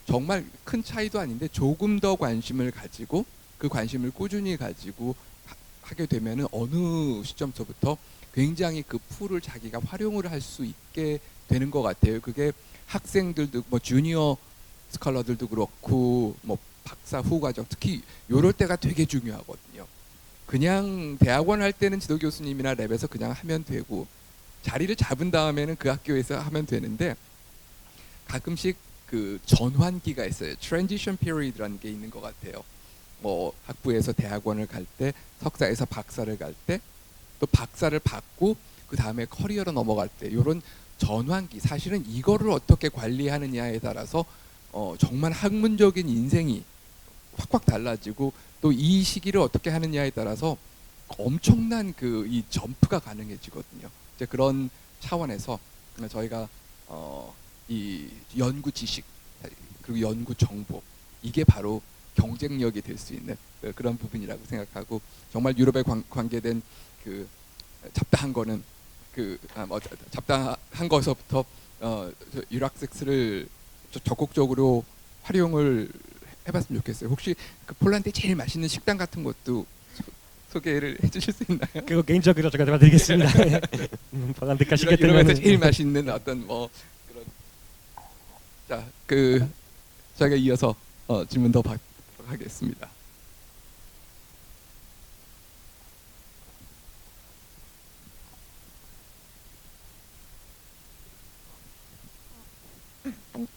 Speaker 1: 정말 큰 차이도 아닌데 조금 더 관심을 가지고 그 관심을 꾸준히 가지고 하게 되면은 어느 시점서부터 굉장히 그 풀을 자기가 활용을 할 수 있게 되는 것 같아요. 그게 학생들도 뭐 주니어 스컬러들도 그렇고 뭐 박사 후 과정 특히 요럴 때가 되게 중요하거든요. 그냥 대학원 할 때는 지도 교수님이나 랩에서 그냥 하면 되고 자리를 잡은 다음에는 그 학교에서 하면 되는데 가끔씩 그 전환기가 있어요. 트랜지션 피리드라는 게 있는 것 같아요. 뭐 학부에서 대학원을 갈 때, 석사에서 박사를 갈 때, 또 박사를 받고 그 다음에 커리어로 넘어갈 때 이런 전환기 사실은 이거를 어떻게 관리하느냐에 따라서 정말 학문적인 인생이 확확 달라지고 또 이 시기를 어떻게 하느냐에 따라서 엄청난 이 점프가 가능해지거든요. 이제 그런 차원에서 저희가 이 연구 지식 그리고 연구 정보 이게 바로 경쟁력이 될 수 있는 그런 부분이라고 생각하고 정말 유럽에 관계된 잡다한 거는 잡다한 것서부터 유락섹스를 적극적으로 활용을 해봤으면 좋겠어요. 혹시 폴란드에 제일 맛있는 식당 같은 것도 소개를 해주실 수 있나요?
Speaker 2: 그거 개인적으로 제가 도와드리겠습니다. 폴란드 가시기 때문에
Speaker 1: 유럽에서 제일 맛있는 어떤 뭐 그런 자 저희가 이어서 질문 더 받도록 하겠습니다.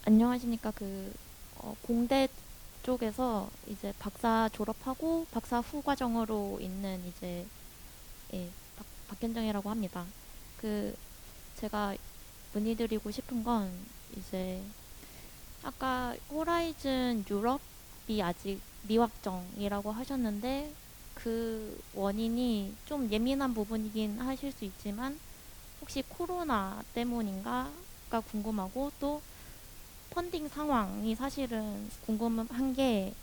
Speaker 5: 안녕하십니까. 공대 쪽에서 이제 박사 졸업하고 박사 후 과정으로 있는 이제 박현정이라고 합니다. 제가 문의드리고 싶은 건 이제 아까 호라이즌 유럽이 아직 미확정이라고 하셨는데 그 원인이 좀 예민한 부분이긴 하실 수 있지만 혹시 코로나 때문인가가 궁금하고 또 펀딩 상황이 사실은 궁금한 게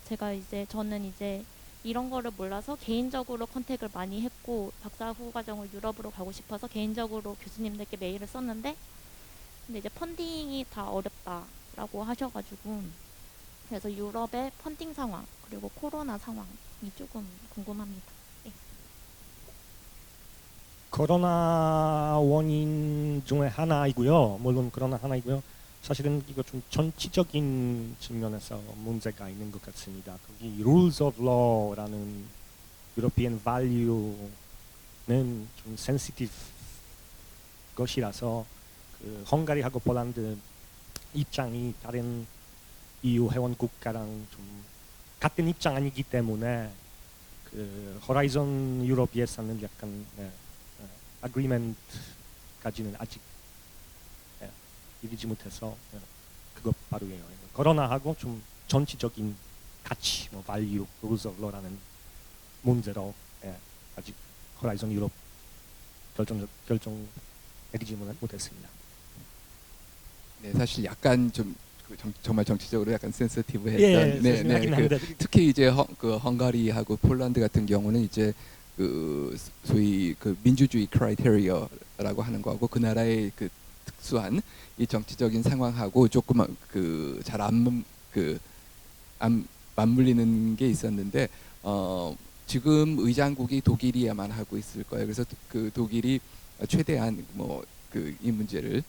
Speaker 5: 저는 이제 이런 거를 몰라서 개인적으로 컨택을 많이 했고 박사 후 과정을 유럽으로 가고 싶어서 개인적으로 교수님들께 메일을 썼는데 근데 이제 펀딩이 다 어렵다라고 하셔가지고 그래서 유럽의 펀딩 상황 그리고 코로나 상황이 조금 궁금합니다. 네.
Speaker 2: 코로나 원인 중에 하나이고요. 물론 코로나 하나이고요. 사실은 이거 좀 전체적인 측면에서 문제가 있는 것 같습니다. 거기 Rules of Law라는 European Value는 좀 sensitive 것이라서 헝가리하고 폴란드 입장이 다른 EU 회원 국가랑 좀 같은 입장 아니기 때문에 호라이즌 유럽 예산은 약간 agreement까지는 아직 이르지 못해서 그것 바로예요. 코로나하고 좀 전체적인 가치, value, rules of law라는 문제로 아직 호라이즌 유럽 결정 내리지 못했습니다.
Speaker 1: 네, 사실 약간 좀 정말 정치적으로 약간 센시티브했던 특히 이제 헝가리하고 폴란드 같은 경우는 이제 소위 민주주의 크라이테리어라고 하는 거하고 그 나라의 특수한 이 정치적인 상황하고 조금 잘 안 맞물리는 게 있었는데 지금 의장국이 독일이야만 하고 있을 거예요. 그래서 독일이 최대한 이 문제를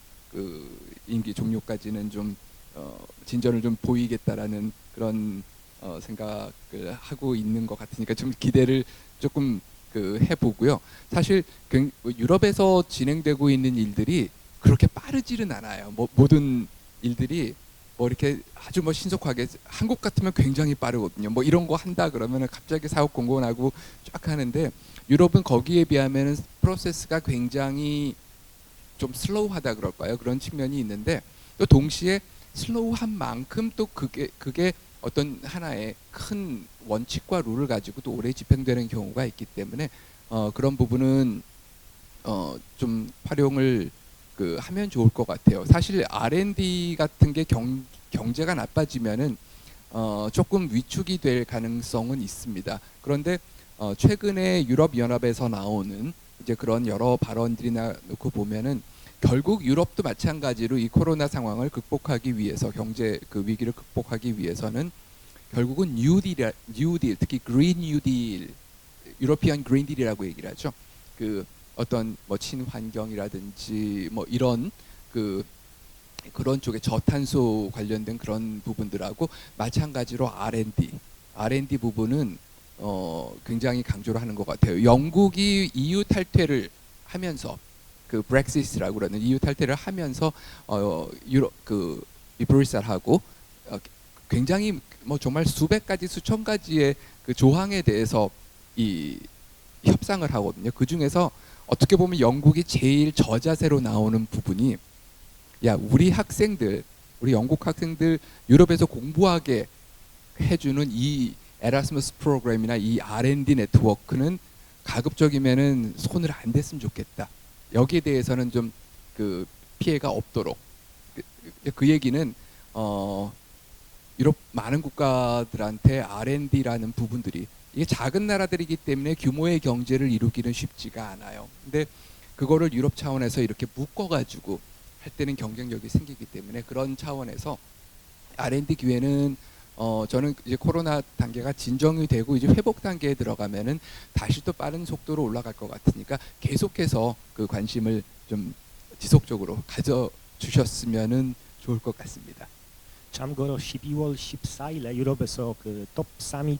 Speaker 1: 임기 종료까지는 좀 진전을 좀 보이겠다라는 그런 생각을 하고 있는 것 같으니까 좀 기대를 조금 해보고요. 사실 유럽에서 진행되고 있는 일들이 그렇게 빠르지는 않아요. 모든 일들이 뭐 이렇게 아주 뭐 신속하게 한국 같으면 굉장히 빠르거든요. 뭐 이런 거 한다 그러면은 갑자기 사업 공고나고 쫙 하는데 유럽은 거기에 비하면은 프로세스가 굉장히 좀 슬로우하다 그럴까요? 그런 측면이 있는데 또 동시에 슬로우한 만큼 또 그게 어떤 하나의 큰 원칙과 룰을 가지고 또 오래 집행되는 경우가 있기 때문에 그런 부분은 좀 활용을 하면 좋을 것 같아요. 사실 R&D 같은 게 경제가 나빠지면은 조금 위축이 될 가능성은 있습니다. 그런데 최근에 유럽 연합에서 나오는 이제 그런 여러 발언들이나 놓고 보면은 결국 유럽도 마찬가지로 이 코로나 상황을 극복하기 위해서 경제 위기를 극복하기 위해서는 결국은 뉴딜 특히 그린 뉴딜 유러피안 그린 딜이라고 얘기를 하죠. 어떤 뭐 친환경이라든지 뭐 이런 그런 쪽에 저탄소 관련된 그런 부분들하고 마찬가지로 R&D 부분은 굉장히 강조를 하는 것 같아요. 영국이 EU 탈퇴를 하면서 브렉시트라고 그러는 EU 탈퇴를 하면서 유럽 이 브뤼셀하고 굉장히 뭐 정말 수백 가지 수천 가지의 조항에 대해서 이 협상을 하거든요. 그 중에서 어떻게 보면 영국이 제일 저자세로 나오는 부분이 야 우리 영국 학생들 유럽에서 공부하게 해주는 이 에라스무스 프로그램이나 이 R&D 네트워크는 가급적이면은 손을 안 댔으면 좋겠다. 여기에 대해서는 좀 피해가 없도록 그 얘기는 유럽 많은 국가들한테 R&D라는 부분들이 이게 작은 나라들이기 때문에 규모의 경제를 이루기는 쉽지가 않아요. 근데 그거를 유럽 차원에서 이렇게 묶어가지고 할 때는 경쟁력이 생기기 때문에 그런 차원에서 R&D 기회는 저는 이제 코로나 단계가 진정이 되고 이제 회복 단계에 들어가면은 다시 또 빠른 속도로 올라갈 것 같으니까 계속해서 관심을 좀 지속적으로 가져주셨으면은 좋을 것 같습니다.
Speaker 2: 참고로 12월 14일에 유럽에서 톱 사밋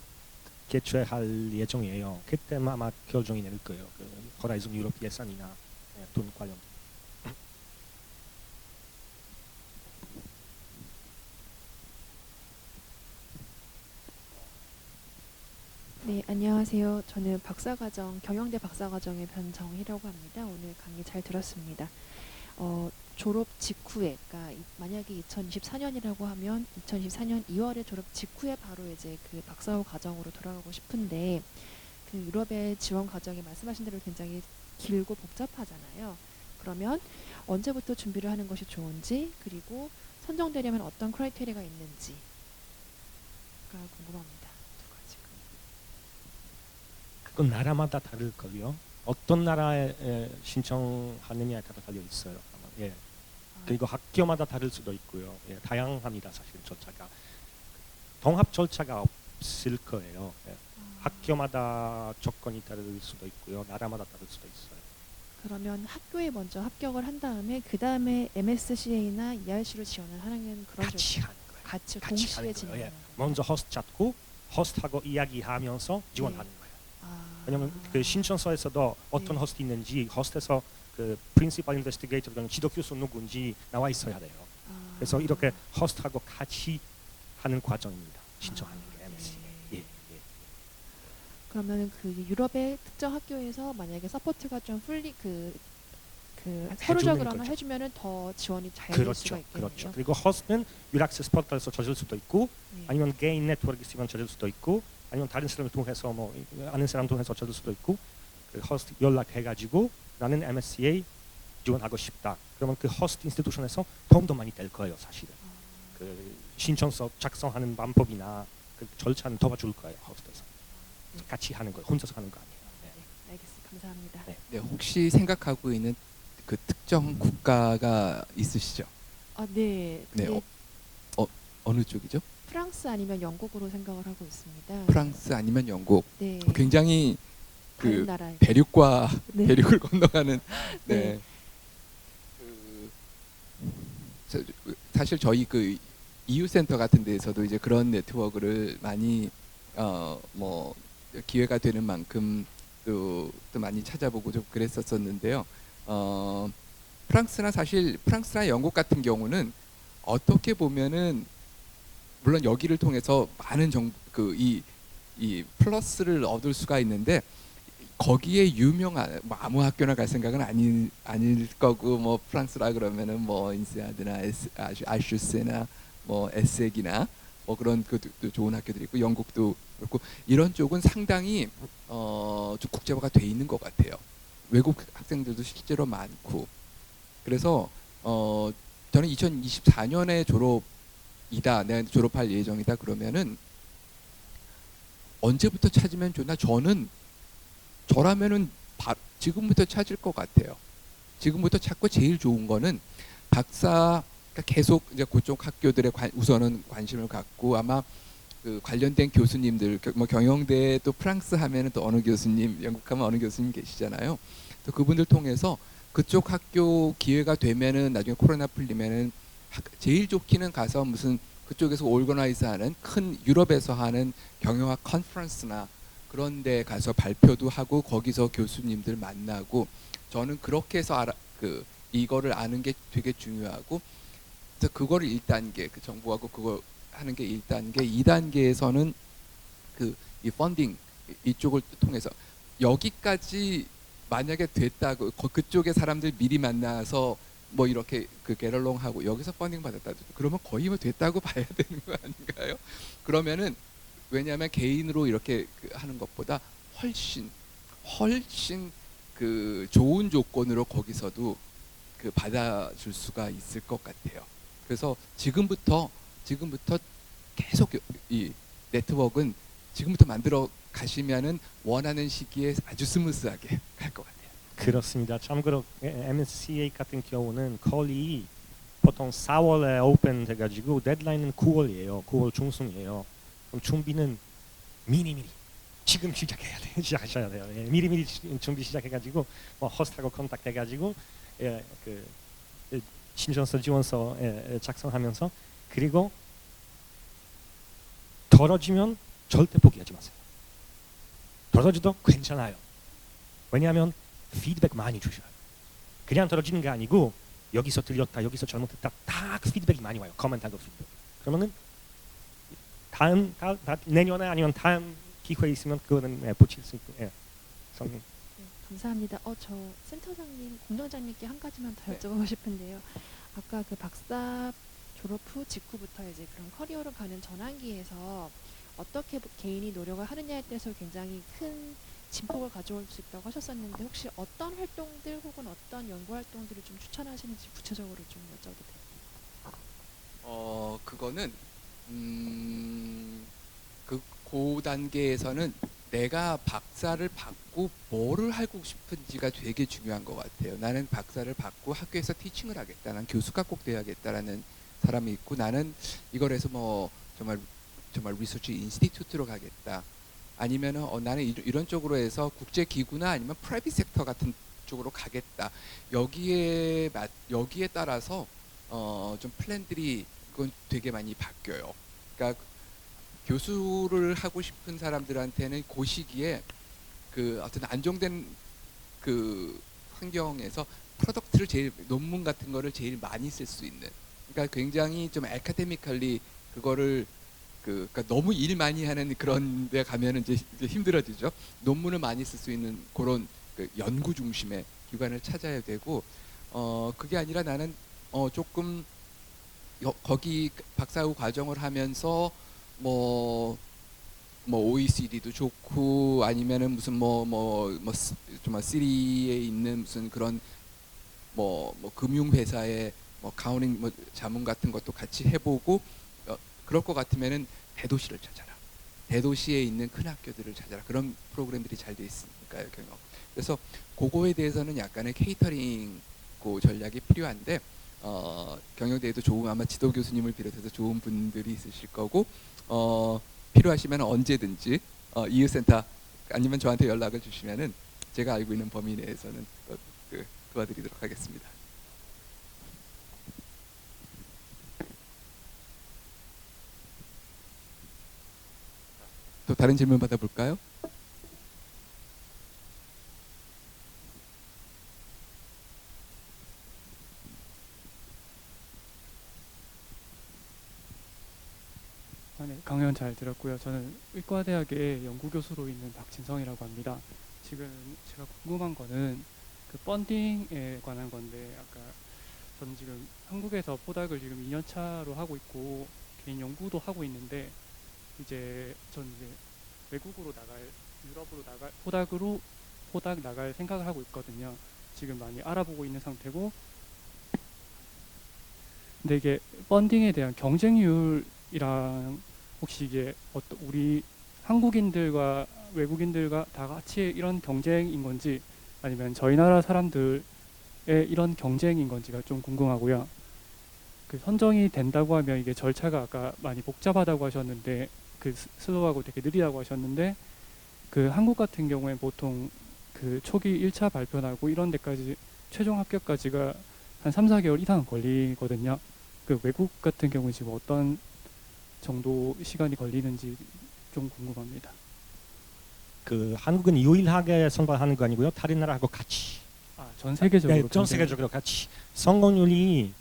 Speaker 2: 개최할 예정이에요. 그때 아마 결정이 낼 거예요. 호라이즌 유럽 예산이나 돈 관련.
Speaker 6: 네, 안녕하세요. 저는 경영대 박사과정의 변정희라고 합니다. 오늘 강의 잘 들었습니다. 졸업 직후에, 그러니까 만약에 2024년이라고 하면 2024년 2월에 졸업 직후에 바로 이제 박사후 과정으로 돌아가고 싶은데 유럽의 지원 과정이 말씀하신 대로 굉장히 길고 복잡하잖아요. 그러면 언제부터 준비를 하는 것이 좋은지 그리고 선정되려면 어떤 크라이테리아가 있는지가 궁금합니다. 두 가지가.
Speaker 2: 그건 나라마다 다를걸요. 어떤 나라에 신청하느냐에 따라 달려 있어요. 예. 그리고 학교마다 다를 수도 있고요. 예, 다양합니다. 사실 절차가 통합 절차가 없을 거예요. 예. 학교마다 조건이 다를 수도 있고요. 나라마다 다를 수도 있어요.
Speaker 6: 그러면 학교에 먼저 합격을 한 다음에 그 다음에 MSCA나 ERC로 지원을 하는 그런
Speaker 2: 같이 하는 거예요.
Speaker 6: 같이
Speaker 2: 하는
Speaker 6: 동시에
Speaker 2: 거예요.
Speaker 6: 진행하는
Speaker 2: 예.
Speaker 6: 거예요.
Speaker 2: 먼저 호스트 찾고 호스트하고 이야기하면서 지원하는 거예요. 왜냐면 신청서에서도 어떤
Speaker 6: 네.
Speaker 2: 호스트 있는지 호스트에서 프린시펄 인베스티게이터 지도 교수 누군지 나와 있어야 돼요. 그래서 이렇게 호스트하고 같이 하는 과정입니다. 신청하는 게 MSCA.
Speaker 6: 네.
Speaker 2: 예.
Speaker 6: 그러면 유럽의 특정 학교에서 만약에 서포트가 좀 풀리
Speaker 2: 해주는
Speaker 6: 서류적으로만
Speaker 2: 거죠.
Speaker 6: 해주면은 더 지원이 잘 될 수가
Speaker 2: 그렇죠.
Speaker 6: 있겠네요.
Speaker 2: 그렇죠. 그리고 호스트는 유락세스 포털에서 찾을 수도 있고
Speaker 6: 네.
Speaker 2: 아니면 개인 네트워크 있으면 찾을 수도 있고 아니면 다른 사람을 통해서 뭐 아는 사람 통해서 찾을 수도 있고 호스트 연락해가지고 나는 MSCA 지원하고 싶다. 그러면 호스트 인스티튜션에서 도움도 많이 될 거예요, 사실은. 신청서 작성하는 방법이나 절차는 도와줄 거예요, 호스트에서. 같이 하는 거예요, 혼자서 하는 거 아니에요. 네.
Speaker 6: 네, 알겠습니다. 감사합니다.
Speaker 2: 네.
Speaker 1: 네, 혹시 생각하고 있는 특정 국가가 있으시죠?
Speaker 6: 네.
Speaker 1: 네,
Speaker 6: 근데
Speaker 1: 어느 쪽이죠?
Speaker 6: 프랑스 아니면 영국으로 생각을 하고 있습니다.
Speaker 1: 프랑스 아니면 영국.
Speaker 6: 네.
Speaker 1: 굉장히
Speaker 6: 다른 나라에.
Speaker 1: 대륙과
Speaker 6: 네.
Speaker 1: 대륙을 건너가는. 네.
Speaker 6: 네.
Speaker 1: 사실 저희 EU 센터 같은 데에서도 이제 그런 네트워크를 많이 뭐 기회가 되는 만큼 또 많이 찾아보고 좀 그랬었었는데요. 프랑스나 영국 같은 경우는 어떻게 보면은 물론 여기를 통해서 많은 이 플러스를 얻을 수가 있는데 거기에 유명한 뭐 아무 학교나 갈 생각은 아닐 거고 뭐 프랑스라 그러면은 뭐 인세아드나 아슈스나 뭐 에섹이나 뭐 그런 그 좋은 학교들이 있고 영국도 그렇고 이런 쪽은 상당히 좀 국제화가 돼 있는 것 같아요. 외국 학생들도 실제로 많고 그래서 저는 2024년에 내가 졸업할 예정이다 그러면은 언제부터 찾으면 좋나? 저라면은 지금부터 찾을 것 같아요. 지금부터 찾고 제일 좋은 거는 박사 그러니까 계속 이제 그쪽 학교들에 우선은 관심을 갖고 아마 그 관련된 교수님들 뭐 경영대 또 프랑스 하면은 또 어느 교수님, 영국 하면 어느 교수님 계시잖아요. 또 그분들 통해서 그쪽 학교 기회가 되면은 나중에 코로나 풀리면은 제일 좋기는 가서 무슨 그쪽에서 오르거나이즈하는 큰 유럽에서 하는 경영학 컨퍼런스나 그런 데 가서 발표도 하고 거기서 교수님들 만나고 저는 그렇게 해서 이거를 아는 게 되게 중요하고 그래서 그거를 1단계 그 정부하고 그거 하는 게 1단계 2단계에서는 이 펀딩 이쪽을 통해서 여기까지 만약에 됐다고 그쪽에 사람들 미리 만나서 뭐 이렇게 게럴롱 하고 여기서 펀딩 받았다 그러면 거의 뭐 됐다고 봐야 되는 거 아닌가요? 그러면은 왜냐하면 개인으로 이렇게 하는 것보다 훨씬 좋은 조건으로 거기서도 받아줄 수가 있을 것 같아요. 그래서 지금부터 계속 이 네트워크는 지금부터 만들어 가시면은 원하는 시기에 아주 스무스하게 갈 것 같아요.
Speaker 2: 그렇습니다. 참고로 MSCA 같은 경우는 거의 보통 4월에 오픈돼가지고 데드라인은 9월이에요. 9월 중순이에요. 그럼 준비는 미리미리 지금 시작하셔야 돼요. 예, 미리미리 준비 시작해가지고 뭐 호스트하고 컨택해가지고 신청서 지원서 작성하면서 그리고 떨어지면 절대 포기하지 마세요. 떨어져도 괜찮아요. 왜냐하면 피드백 많이 주셔요. 그냥 떨어지는 게 아니고 여기서 들렸다, 여기서 잘못했다, 다 피드백이 많이 와요. 코멘트하고 피드백. 그러면은 내년에 아니면 다음 기회 있으면 그거는 붙일 수 있고. 예.
Speaker 6: 네, 감사합니다. 저 센터장님, 공장장님께 한 가지만 더
Speaker 1: 네.
Speaker 6: 여쭤보고 싶은데요. 아까 그 박사 졸업 후 직후부터 이제 그런 커리어로 가는 전환기에서 어떻게 개인이 노력을 하느냐에 따라서 굉장히 큰 진폭을 가져올 수 있다고 하셨었는데 혹시 어떤 활동들 혹은 어떤 연구 활동들을 좀 추천하시는지 구체적으로 좀 여쭤도 돼요?
Speaker 1: 그거는 그 단계에서는 내가 박사를 받고 뭐를 하고 싶은지가 되게 중요한 것 같아요. 나는 박사를 받고 학교에서 티칭을 하겠다. 난 교수가 꼭 돼야겠다라는 사람이 있고 나는 이걸 해서 뭐 정말 리서치 인스티튜트로 가겠다. 아니면은 나는 이런 쪽으로 해서 국제 기구나 아니면 프라이빗 섹터 같은 쪽으로 가겠다. 여기에 따라서 좀 플랜들이 그건 되게 많이 바뀌어요. 그러니까 교수를 하고 싶은 사람들한테는 그 시기에 어떤 안정된 환경에서 프로덕트를 논문 같은 거를 제일 많이 쓸 수 있는. 그러니까 굉장히 좀 아카데미컬리 그거를 그러니까 너무 일 많이 하는 그런 데 가면은 이제 힘들어지죠. 논문을 많이 쓸 수 있는 그런 연구 중심의 기관을 찾아야 되고 그게 아니라 나는 조금 거기 박사후 과정을 하면서 뭐 OECD도 좋고 아니면은 무슨 정말 시리에 있는 무슨 그런 금융 회사의 가우닝 자문 같은 것도 같이 해보고 그럴 것 같으면은 대도시를 찾아라. 대도시에 있는 큰 학교들을 찾아라. 그런 프로그램들이 잘 돼 있으니까요, 경영. 그래서 그거에 대해서는 약간의 케이터링 전략이 필요한데 경영대에도 좋은 아마 지도 교수님을 비롯해서 좋은 분들이 있으실 거고 필요하시면 언제든지 이웃센터 아니면 저한테 연락을 주시면은 제가 알고 있는 범위 내에서는 도와드리도록 하겠습니다. 또 다른 질문 받아볼까요?
Speaker 7: 네, 강연 잘 들었고요. 저는 의과대학의 연구교수로 있는 박진성이라고 합니다. 지금 제가 궁금한 거는 그 펀딩에 관한 건데, 아까 저는 지금 한국에서 포닥을 지금 2년 차로 하고 있고 개인 연구도 하고 있는데, 이제 저는 이제 외국으로 나갈, 유럽으로 나갈, 포닥 나갈 생각을 하고 있거든요. 지금 많이 알아보고 있는 상태고, 근데 이게 펀딩에 대한 경쟁률이랑 혹시 이게 우리 한국인들과 외국인들과 다 같이 이런 경쟁인 건지, 아니면 저희 나라 사람들의 이런 경쟁인 건지가 좀 궁금하고요. 그 선정이 된다고 하면 이게 절차가 아까 많이 복잡하다고 하셨는데, 그 슬로우하고 되게 느리다고 하셨는데, 그 한국 같은 경우에 보통 그 초기 1차 발표나고 이런 데까지 최종 합격까지가 한 3, 4개월 이상 걸리거든요. 그 외국 같은 경우는 지금 어떤 정도 시간이 걸리는지 좀 궁금합니다.
Speaker 2: 그 한국은 유일하게 선발하는 거 아니고요. 다른 나라하고 같이.
Speaker 7: 전 세계적으로.
Speaker 2: 네, 전 세계적으로 같이. 성공률이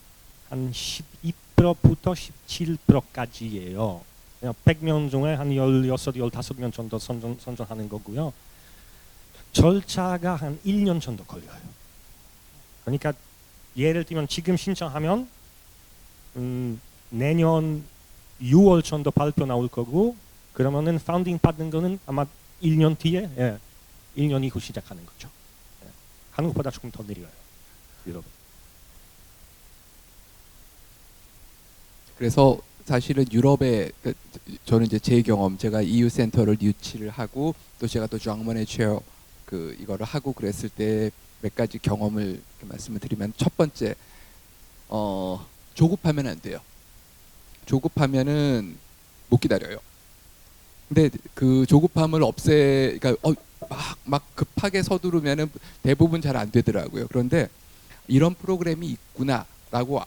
Speaker 2: 한 12%부터 17%까지예요. 100명 중에 한 16, 15명 정도 선정하는 거고요. 절차가 한 1년 정도 걸려요. 그러니까 예를 들면 지금 신청하면 내년 6월 정도 발표 나올 거고, 그러면은 파운딩 받는 거는 아마 1년 뒤에, 1년 이후 시작하는 거죠. 한국보다 조금 더 느려요, 유럽.
Speaker 1: 그래서 사실은 유럽에 저는 이제 제 경험, 제가 EU 센터를 유치를 하고 또 제가 또 장먼의 체어 이거를 하고 그랬을 때 몇 가지 경험을 말씀을 드리면, 첫 번째, 조급하면 안 돼요. 조급하면은 못 기다려요. 근데 그 조급함을 그러니까 막 급하게 서두르면은 대부분 잘 안 되더라고요. 그런데 이런 프로그램이 있구나라고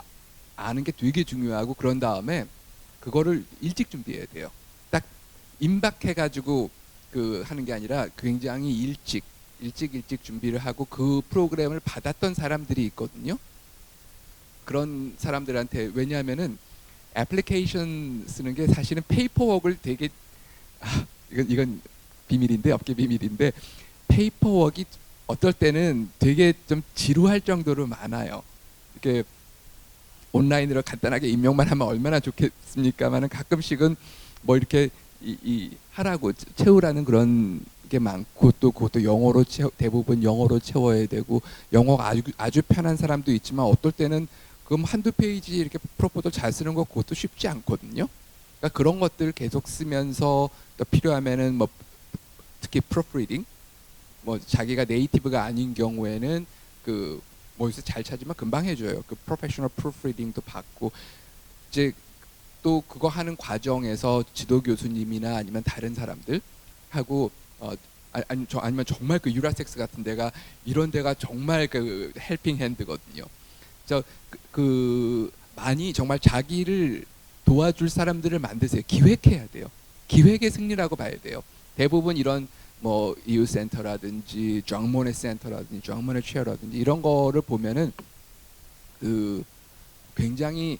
Speaker 1: 아는 게 되게 중요하고, 그런 다음에 그거를 일찍 준비해야 돼요. 딱 임박해가지고 하는 게 아니라 굉장히 일찍 준비를 하고 그 프로그램을 받았던 사람들이 있거든요. 그런 사람들한테, 왜냐하면은 애플리케이션 쓰는 게 사실은 페이퍼워크를 되게 이건 비밀인데, 업계 비밀인데, 페이퍼워크가 어떨 때는 되게 좀 지루할 정도로 많아요. 이렇게 온라인으로 간단하게 입력만 하면 얼마나 좋겠습니까만은 가끔씩은 뭐 이렇게 하라고 채우라는 그런 게 많고, 또 그것도 영어로 대부분 영어로 채워야 되고, 영어가 아주 편한 사람도 있지만 어떨 때는 그럼 한두 페이지 이렇게 프로포절 잘 쓰는 거 그것도 쉽지 않거든요. 그러니까 그런 것들 계속 쓰면서, 또 필요하면은 뭐 특히 프로프리딩, 뭐 자기가 네이티브가 아닌 경우에는 뭐에서 잘 찾으면 금방 해줘요. 그 프로페셔널 프로프리딩도 받고, 이제 또 그거 하는 과정에서 지도 교수님이나 아니면 다른 사람들 하고 아니면 정말 그 유라섹스 같은 데가, 이런 데가 정말 그 헬핑 핸드거든요. 많이 정말 자기를 도와줄 사람들을 만드세요. 기획해야 돼요. 기획의 승리라고 봐야 돼요. 대부분 이런 뭐 EU 센터라든지 장모네 센터라든지 장모네 체어라든지 이런 거를 보면은 굉장히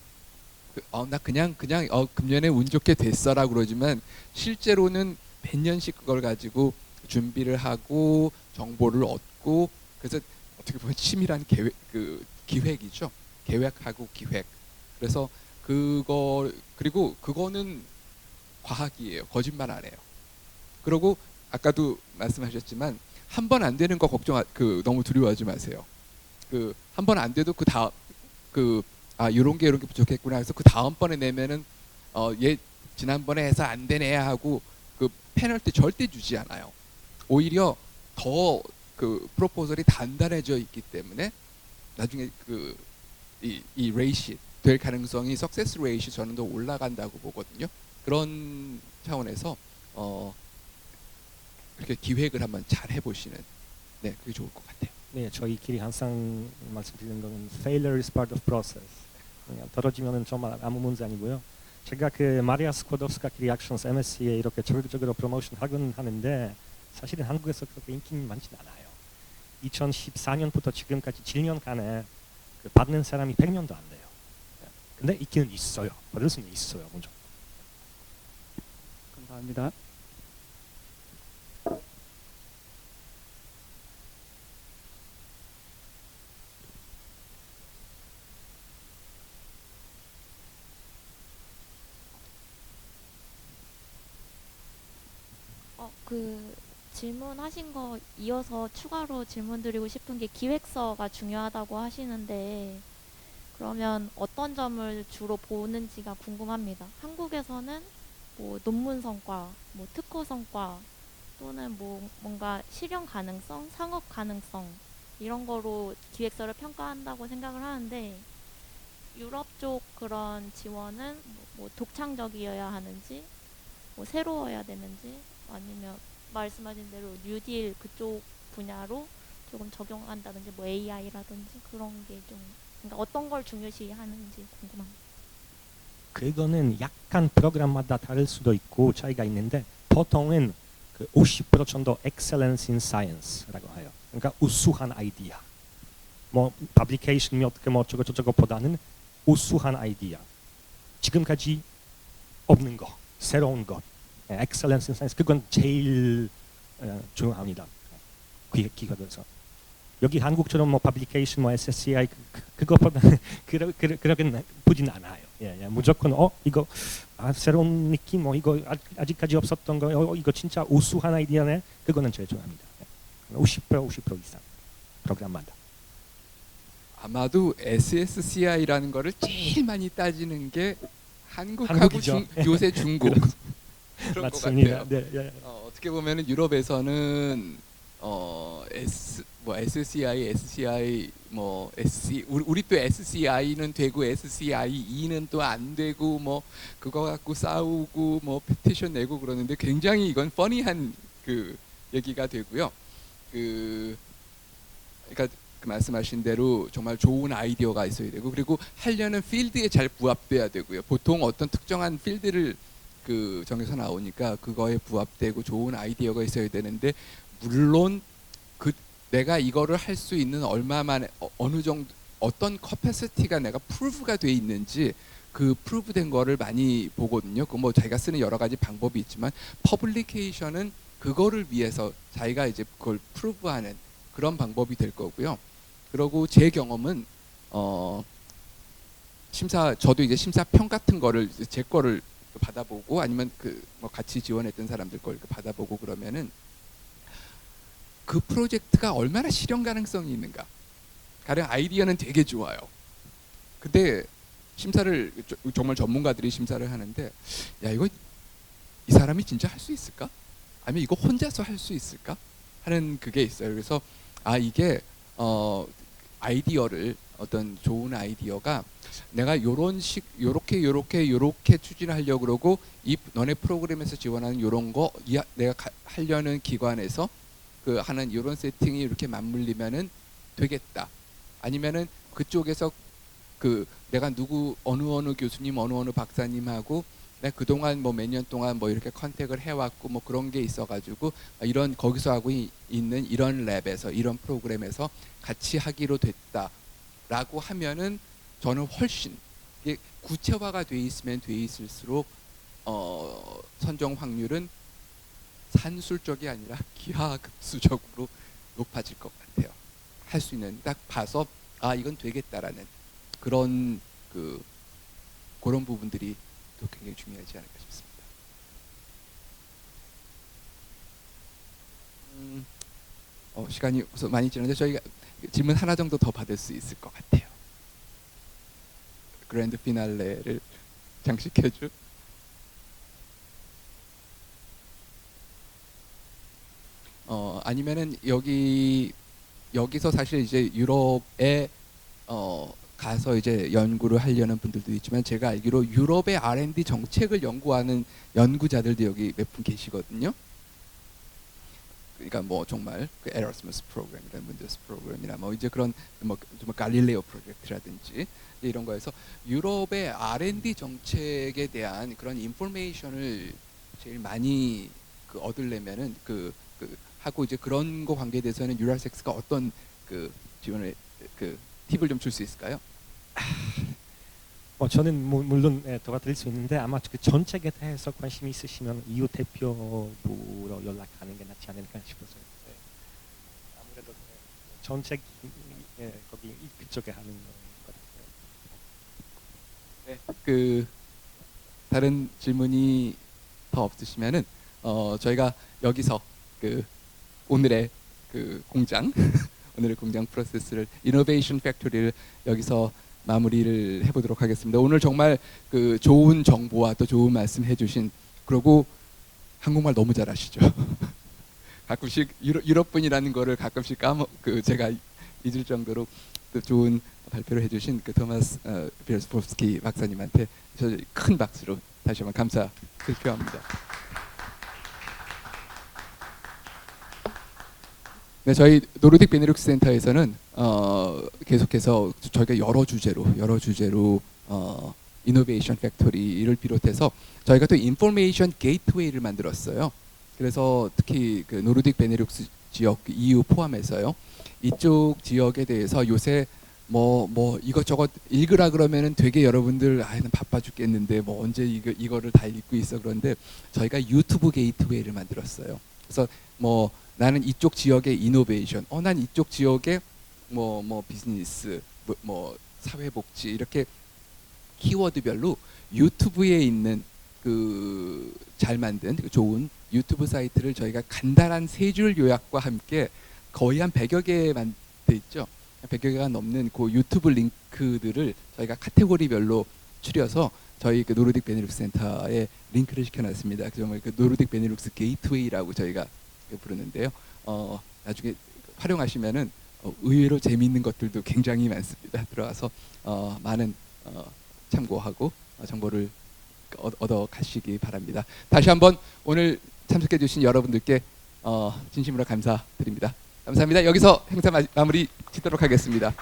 Speaker 1: 나 그냥 금년에 운 좋게 됐어라고 그러지만, 실제로는 몇 년씩 그걸 가지고 준비를 하고 정보를 얻고, 그래서 어떻게 보면 치밀한 기획이죠. 계획하고 기획. 그래서 그리고 그거는 과학이에요. 거짓말 안 해요. 그리고 아까도 말씀하셨지만 한 번 안 되는 거 너무 두려워하지 마세요. 한 번 안 돼도 이런 게 부족했구나 해서 그 다음번에 내면은 지난번에 해서 안 되네 하고 그 페널티 절대 주지 않아요. 오히려 더 프로포설이 단단해져 있기 때문에 나중에 이 레이시 될 가능성이, 석세스 레이시 저는 더 올라간다고 보거든요. 그런 차원에서 이렇게 기획을 한번 잘 해보시는, 그게 좋을 것 같아요.
Speaker 2: 네, 저희끼리 항상 말씀드리는 거는 failure is part of process. 떨어지면은 정말 아무 문제 아니고요. 제가 마리아 스코더스카 리액션스 MSC에 이렇게 적극적으로 프로모션 하곤 하는데, 사실은 한국에서 그렇게 인기는 많지는 않아요. 2014년부터 지금까지 7년간에 받는 사람이 100명도 안 돼요. 근데 있기는 있어요. 받을 수는 있어요, 먼저.
Speaker 7: 감사합니다.
Speaker 5: 그 질문하신 거 이어서 추가로 질문드리고 싶은 게 기획서가 중요하다고 하시는데 그러면 어떤 점을 주로 보는지가 궁금합니다. 한국에서는 뭐 논문 성과, 뭐 특허 성과 또는 뭐 뭔가 실현 가능성, 상업 가능성 이런 거로 기획서를 평가한다고 생각을 하는데 유럽 쪽 그런 지원은 뭐 독창적이어야 하는지 뭐 새로워야 되는지 아니면 말씀하신 대로 뉴딜 그쪽 분야로 조금 적용한다든지 뭐 AI라든지 그런 게 좀 그러니까 어떤 걸 중요시 하는지 궁금합니다.
Speaker 2: 그거는 약간 프로그램마다 다를 수도 있고 차이가 있는데 보통은 그 50% excellence in science라고 해요. 그러니까 우수한 아이디어. 뭐 퍼블리케이션 몇 개 뭐 저거보다는 우수한 아이디어. 지금까지 없는 거, 새로운 것. excellence in science 그건 제일 중요합니다. 기획에서. 여기 한국처럼 뭐 퍼블리케이션, 뭐 SSCI 그것보다 그렇게 보진 않아요. 예, 무조건 이거 새로운 느낌, 뭐 이거 아직까지 없었던 거, 이거 진짜 우수한 아이디어네. 그거는 제일 중요합니다. 50% 이상 프로그램마다.
Speaker 1: 아마도 SSCI라는 거를 제일 많이 따지는 게 한국하고
Speaker 2: 한국이죠.
Speaker 1: 요새 중국 그런 것
Speaker 2: 맞습니다.
Speaker 1: 같아요.
Speaker 2: 네, 예.
Speaker 1: 어떻게 보면은 유럽에서는 SCI, SCI 뭐 SC 우리 또 SCI는 되고 SCIE는 또 안 되고 뭐 그거 갖고 싸우고 뭐 페티션 내고 그러는데 굉장히 이건 퍼니한 그 얘기가 되고요. 그러니까 그 말씀하신 대로 정말 좋은 아이디어가 있어야 되고 그리고 하려는 필드에 잘 부합돼야 되고요. 보통 어떤 특정한 필드를 그 정해서 나오니까 그거에 부합되고 좋은 아이디어가 있어야 되는데 물론 그 내가 이거를 할 수 있는 얼마만 어느 정도 어떤 커패시티가 내가 프루브가 돼 있는지 그 프루브된 거를 많이 보거든요. 그 뭐 자기가 쓰는 여러 가지 방법이 있지만 퍼블리케이션은 그거를 위해서 자기가 이제 그걸 프루브하는 그런 방법이 될 거고요. 그리고 제 경험은 저도 이제 심사평 같은 거를 제 거를 받아보고 아니면 그 뭐 같이 지원했던 사람들 걸 받아보고 그러면은 그 프로젝트가 얼마나 실현 가능성이 있는가. 가령 아이디어는 되게 좋아요. 근데 심사를 정말 전문가들이 심사를 하는데 야 이거 이 사람이 진짜 할 수 있을까? 아니면 이거 혼자서 할 수 있을까? 하는 그게 있어요. 그래서 이게 아이디어를 어떤 좋은 아이디어가 내가 요렇게 추진하려고 그러고 이 너네 프로그램에서 지원하는 요런 거 내가 하려는 기관에서 그 하는 요런 세팅이 이렇게 맞물리면은 되겠다. 아니면은 그쪽에서 그 내가 어느 교수님 어느 박사님하고 내가 그동안 뭐 몇 년 동안 뭐 이렇게 컨택을 해왔고 뭐 그런 게 있어가지고 이런 거기서 하고 있는 이런 랩에서 이런 프로그램에서 같이 하기로 됐다라고 하면은 저는 훨씬 이게 구체화가 돼 있으면 돼 있을수록 선정 확률은 산술적이 아니라 기하급수적으로 높아질 것 같아요. 할 수 있는 딱 봐서 이건 되겠다라는 그런 그런 부분들이 또 굉장히 중요하지 않을까 싶습니다. 시간이 우선 많이 지났는데 저희가 질문 하나 정도 더 받을 수 있을 것 같아요. 그랜드 피날레를 장식해줄 아니면은 여기서 사실 이제 유럽에 가서 이제 연구를 하려는 분들도 있지만 제가 알기로 유럽의 R&D 정책을 연구하는 연구자들도 여기 몇 분 계시거든요. 그러니까 뭐 정말 그 에라스머스 프로그램이나 문데스 프로그램이나 뭐 이제 그런 뭐 정말 갈릴레오 프로젝트라든지 이런 거에서 유럽의 R&D 정책에 대한 그런 인포메이션을 제일 많이 얻으려면은 하고 이제 그런 거 관계에 대해서는 유랄섹스가 어떤 지원을 팁을 좀 줄 수 있을까요?
Speaker 2: 저는 물론 도와드릴 수 있는데 아마 그 정책에 대해서 관심이 있으시면 EU 대표부로 연락하는 게 낫지 않을까 싶어서요. 네. 아무래도 정책 거기 그쪽에 하는 것 같아요.
Speaker 1: 네, 그 다른 질문이 더 없으시면은 저희가 여기서 그 오늘의 그 공장 오늘의 공장 프로세스를 이노베이션 팩토리를 여기서 마무리를 해보도록 하겠습니다. 오늘 정말 그 좋은 정보와 또 좋은 말씀 해주신, 그리고 한국말 너무 잘하시죠. 가끔씩 유럽 분이라는 거를 가끔씩 그 제가 잊을 정도로 또 좋은 발표를 해주신 그 토마스 비엘스포스키 박사님한테 저 큰 박수로 다시 한번 감사를 표합니다. 네, 저희 노르딕 베네룩스 센터에서는 계속해서 저희가 여러 주제로 이노베이션 팩토리를 비롯해서 저희가 또 인포메이션 게이트웨이를 만들었어요. 그래서 특히 그 노르딕 베네룩스 지역 EU 포함해서요. 이쪽 지역에 대해서 요새 뭐 이것저것 읽으라 그러면은 되게 여러분들 바빠 죽겠는데 뭐 언제 이거를 다 읽고 있어. 그런데 저희가 유튜브 게이트웨이를 만들었어요. 그래서 뭐 나는 이쪽 지역의 이노베이션, 난 이쪽 지역의 뭐 비즈니스, 뭐 사회복지 이렇게 키워드별로 유튜브에 있는 그 잘 만든 좋은 유튜브 사이트를 저희가 간단한 세 줄 요약과 함께 거의 한 100여 개만 돼 있죠. 100여 개가 넘는 그 유튜브 링크들을 저희가 카테고리별로 추려서 저희 그 노르딕 베네룩스 센터에 링크를 시켜놨습니다. 정말 그 노르딕 베네룩스 게이트웨이라고 저희가 부르는데요. 나중에 활용하시면은 의외로 재미있는 것들도 굉장히 많습니다. 들어가서 많은 참고하고 정보를 얻어 가시기 바랍니다. 다시 한번 오늘 참석해 주신 여러분들께 진심으로 감사드립니다. 감사합니다. 여기서 행사 마무리 짓도록 하겠습니다.